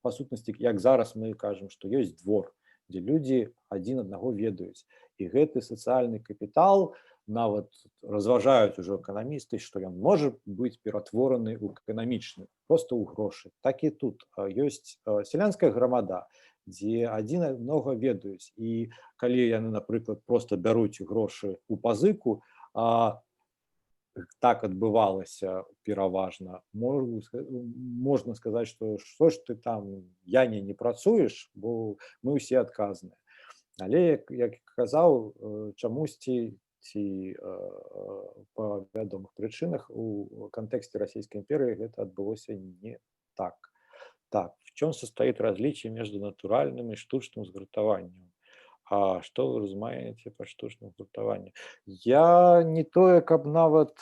па сутнасці, як зараз мы кажам, што ёсць двор, дзе людзі адзін аднаго ведаюць. І гэты сацыяльны капітал, нават разважаюць ужо эканамісты, што ён можа быць ператвораны ў эканамічны, проста ў грошы. Так і тут ёсць сялянская грамада, дзе адзін аднаго ведаюць. І калі яны, напрыклад, проста бяруць грошы ў пазыку, так адбывалася пераважна. Можна сказаць, што што ж ты там, Яне, не працуеш, бо мы ўсе адказныя. Але, як казаў, чамусьці ці па вядомых прычынах у кантэксце расійскай імперыі гэта адбылося не так. Так, в чем состоит различие между натуральным и штучным згуртаваннем? А што вы разумееце пад штучным згуртаваннем? Я не тое, каб нават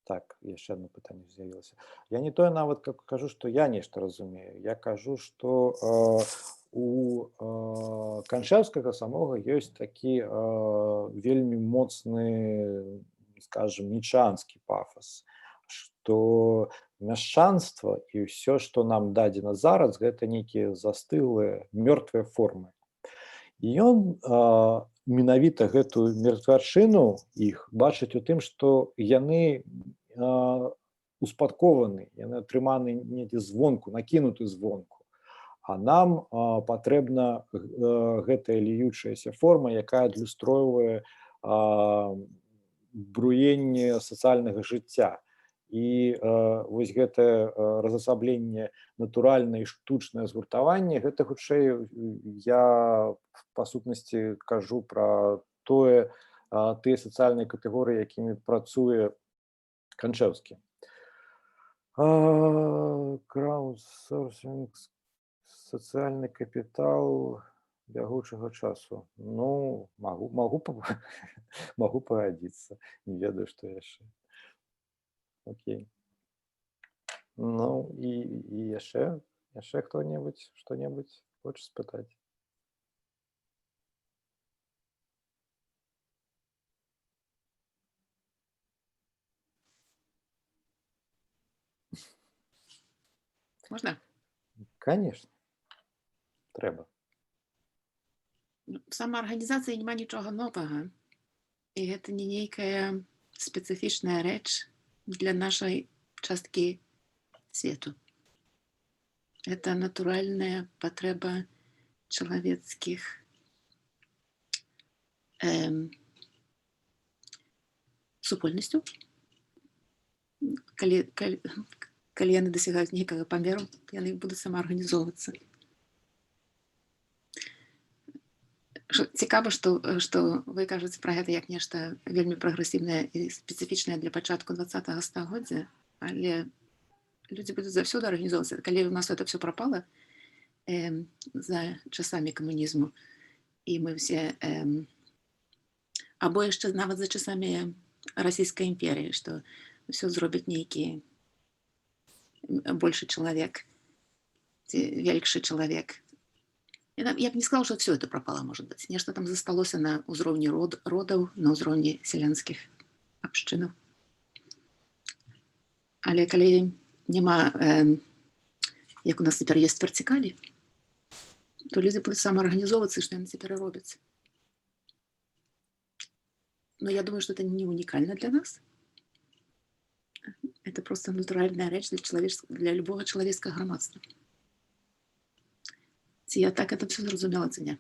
так, яшчэ одно пытанне з'явілася. Я не тое нават кажу, што я нешта разумею. Я кажу, што у Канчэўскага самога ёсць такі вельмі моцны, скажем, нічанскі пафас, што мяшчанства і ўсё, што нам дадзена зараз, гэта нейкія застыглыя мёртвыя формы. І ён менавіта гэтую мертвячыну іх бачыць у тым, што яны успадкованы, яны атрыманы недзе звонку, накінуты звонку. А нам патрэбна гэтая ліючаяся форма, якая адлюстроўвае бруенне сацыяльнага жыцця. І вось гэтае разасабленне натуральнае і штучнае згуртаванне, гэта хутчэй я па сутнасці кажу пра тыя сацыяльныя катэгорыі, якімі працуе Канчэўскі. Краудсорсінг, сацыяльны капітал, бягучага часу. Ну, магу пагадзіцца. Не ведаю, што яшчэ. Окей. Ну, і яшчэ хто-небудзь што-небудзь хоча спытаць?
Можна?
Конечно, трэба.
Ну, в самаарганізацыі няма нічога новага. І гэта не нейкая спецыфічная рэч для нашай часткі свету. Это натуральная патрэба чалавецкіх супольнасцяў. Калі яны дасягаюць нейкага памеру, яны будуць самаарганізоўвацца. Цікава, што вы кажаце пра гэта як нешта вельмі прагрэсіўнае і спецыфічнае для пачатку 20-го стагоддзя, але людзі будуць заўсёды арганізоўвацца. Калі у нас это все прапала за часамі камунізму, і мы все або яшчэ нават за часамі расійскай імперіі, што ўсё зробяць нейкі большы чалавек ці вялікшы чалавек. Я б не сказала, што все это пропало, может быть. Нешта там засталося на ўзроўні родаў, на ўзроўні сялянскіх абшчынаў. Але калі няма, як у нас цяпер ёсць вертикалі, то людзі будуць самаарганізоўвацца, што яны цяпер робяць. Но я думаю, что это не уникально для нас. Это просто натуральная рэч для любого чалавецкага грамадства. Ці я так это все зразумела, ці не?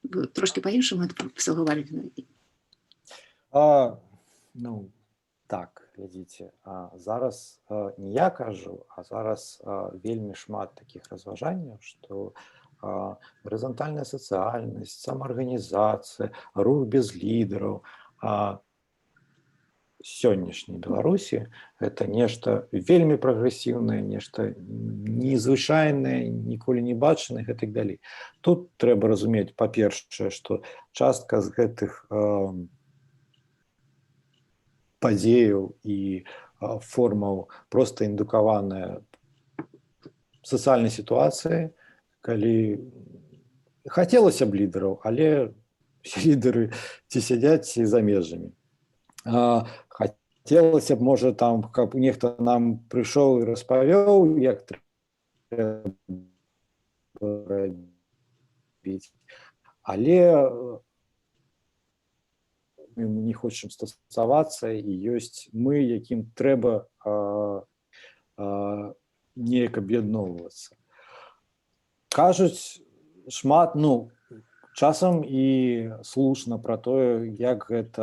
Вы трошки по-іншаму это все гаварылі.
Ну, так, глядзіце, зараз не я кажу, а зараз вельмі шмат такіх разважанняў, што гарызантальная сацыяльнасць, самаарганізацыя, рух без лідараў сённяшняй Беларусі гэта нешта вельмі прагрэсіўнае, нешта незвычайнае, ніколі не бачанае і так далей. Тут трэба разумець, па-першае, што частка з гэтых падзеяў і формаў проста індукаваная сацыяльнай сітуацыяй, калі хацелася б лідараў, але лідары ці сядзяць ці за межамі. Хацелася б, можа, там, каб нехта нам прыйшоў і распавёў, як трэба рабіць. Але мы не хочам стасавацца, і ёсць мы, якім трэба неяк аб'ядноўвацца. Кажуць шмат, часам і слушна пра тое, як гэта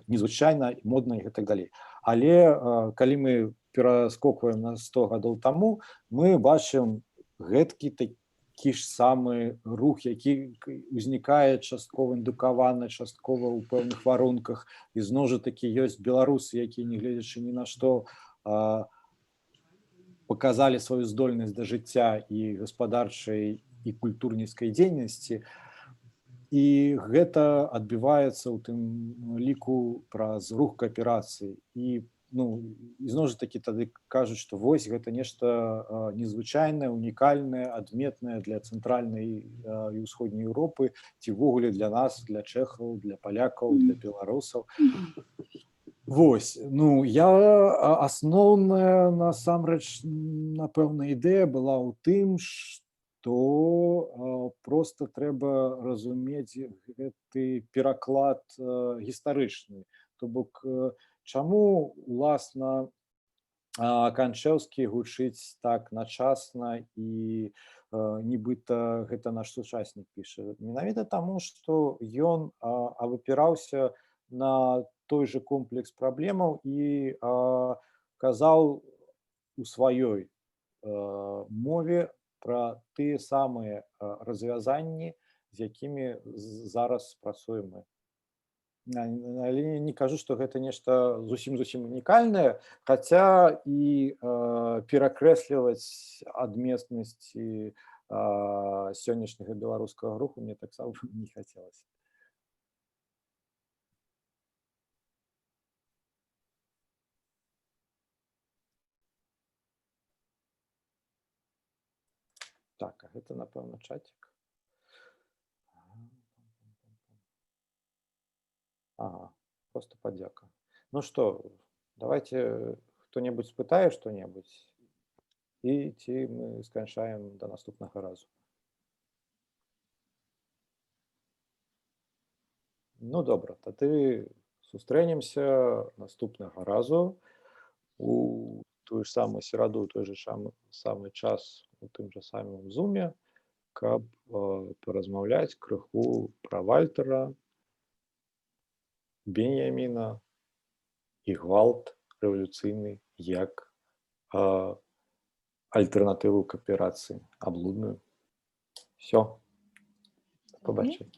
незвычайна, модна і так далей. Але калі мы пераскокваем на 100 гадоў таму, мы бачым гэткі такі ж самы рух, які ўзнікае часткова індукаваны, часткова ў пэўных варунках. І зноў жа такі ёсць беларусы, якія, не гледзячы ні на што, паказалі сваю здольнасць да жыцця і гаспадарчай і культурніцкай дзейнасці. І гэта адбіваецца ў тым ліку праз рух кааперацыі. І зноў жа такі тады кажуць, што вось гэта нешта незвычайнае, унікальнае, адметнае для цэнтральнай і ўсходняй Еўропы, ці ўвогуле для нас, для чэхаў, для палякаў, для беларусаў. Вось, асноўная, насамрэч, напэўна, ідэя была ў тым, то просто трэба разумець гэты пераклад гістарычны. То бок, чаму, уласна, Канчэўскі гучыць так начасна і нібыта гэта наш сучаснік піша? Менавіта таму, што ён абапіраўся на той же комплекс праблемаў і казаў у сваёй мове пра тыя самыя развязанні, з якімі зараз працуем мы. Але не кажу, што гэта нешта зусім унікальнае, хаця і перакрэсліваць адметнасці А сённяшняга беларускага руху мне таксама не хацелася. Так, а гэта, напэўна, чацік. Ага, просто падзяка. Ну што, давайте хто-небудзь спытае што-небудзь, і ці мы сканчаем да наступнага разу. Ну, добра, тады сустрэнемся наступнага разу у тую ж самую сераду, у той же самы час у тым жа самым зуме, каб паразмаўляць крыху пра Вальтера, Беньяміна і гвалт рэвалюцыйны як альтэрнатыву кааперацыі аблудную. Всё, да побачення.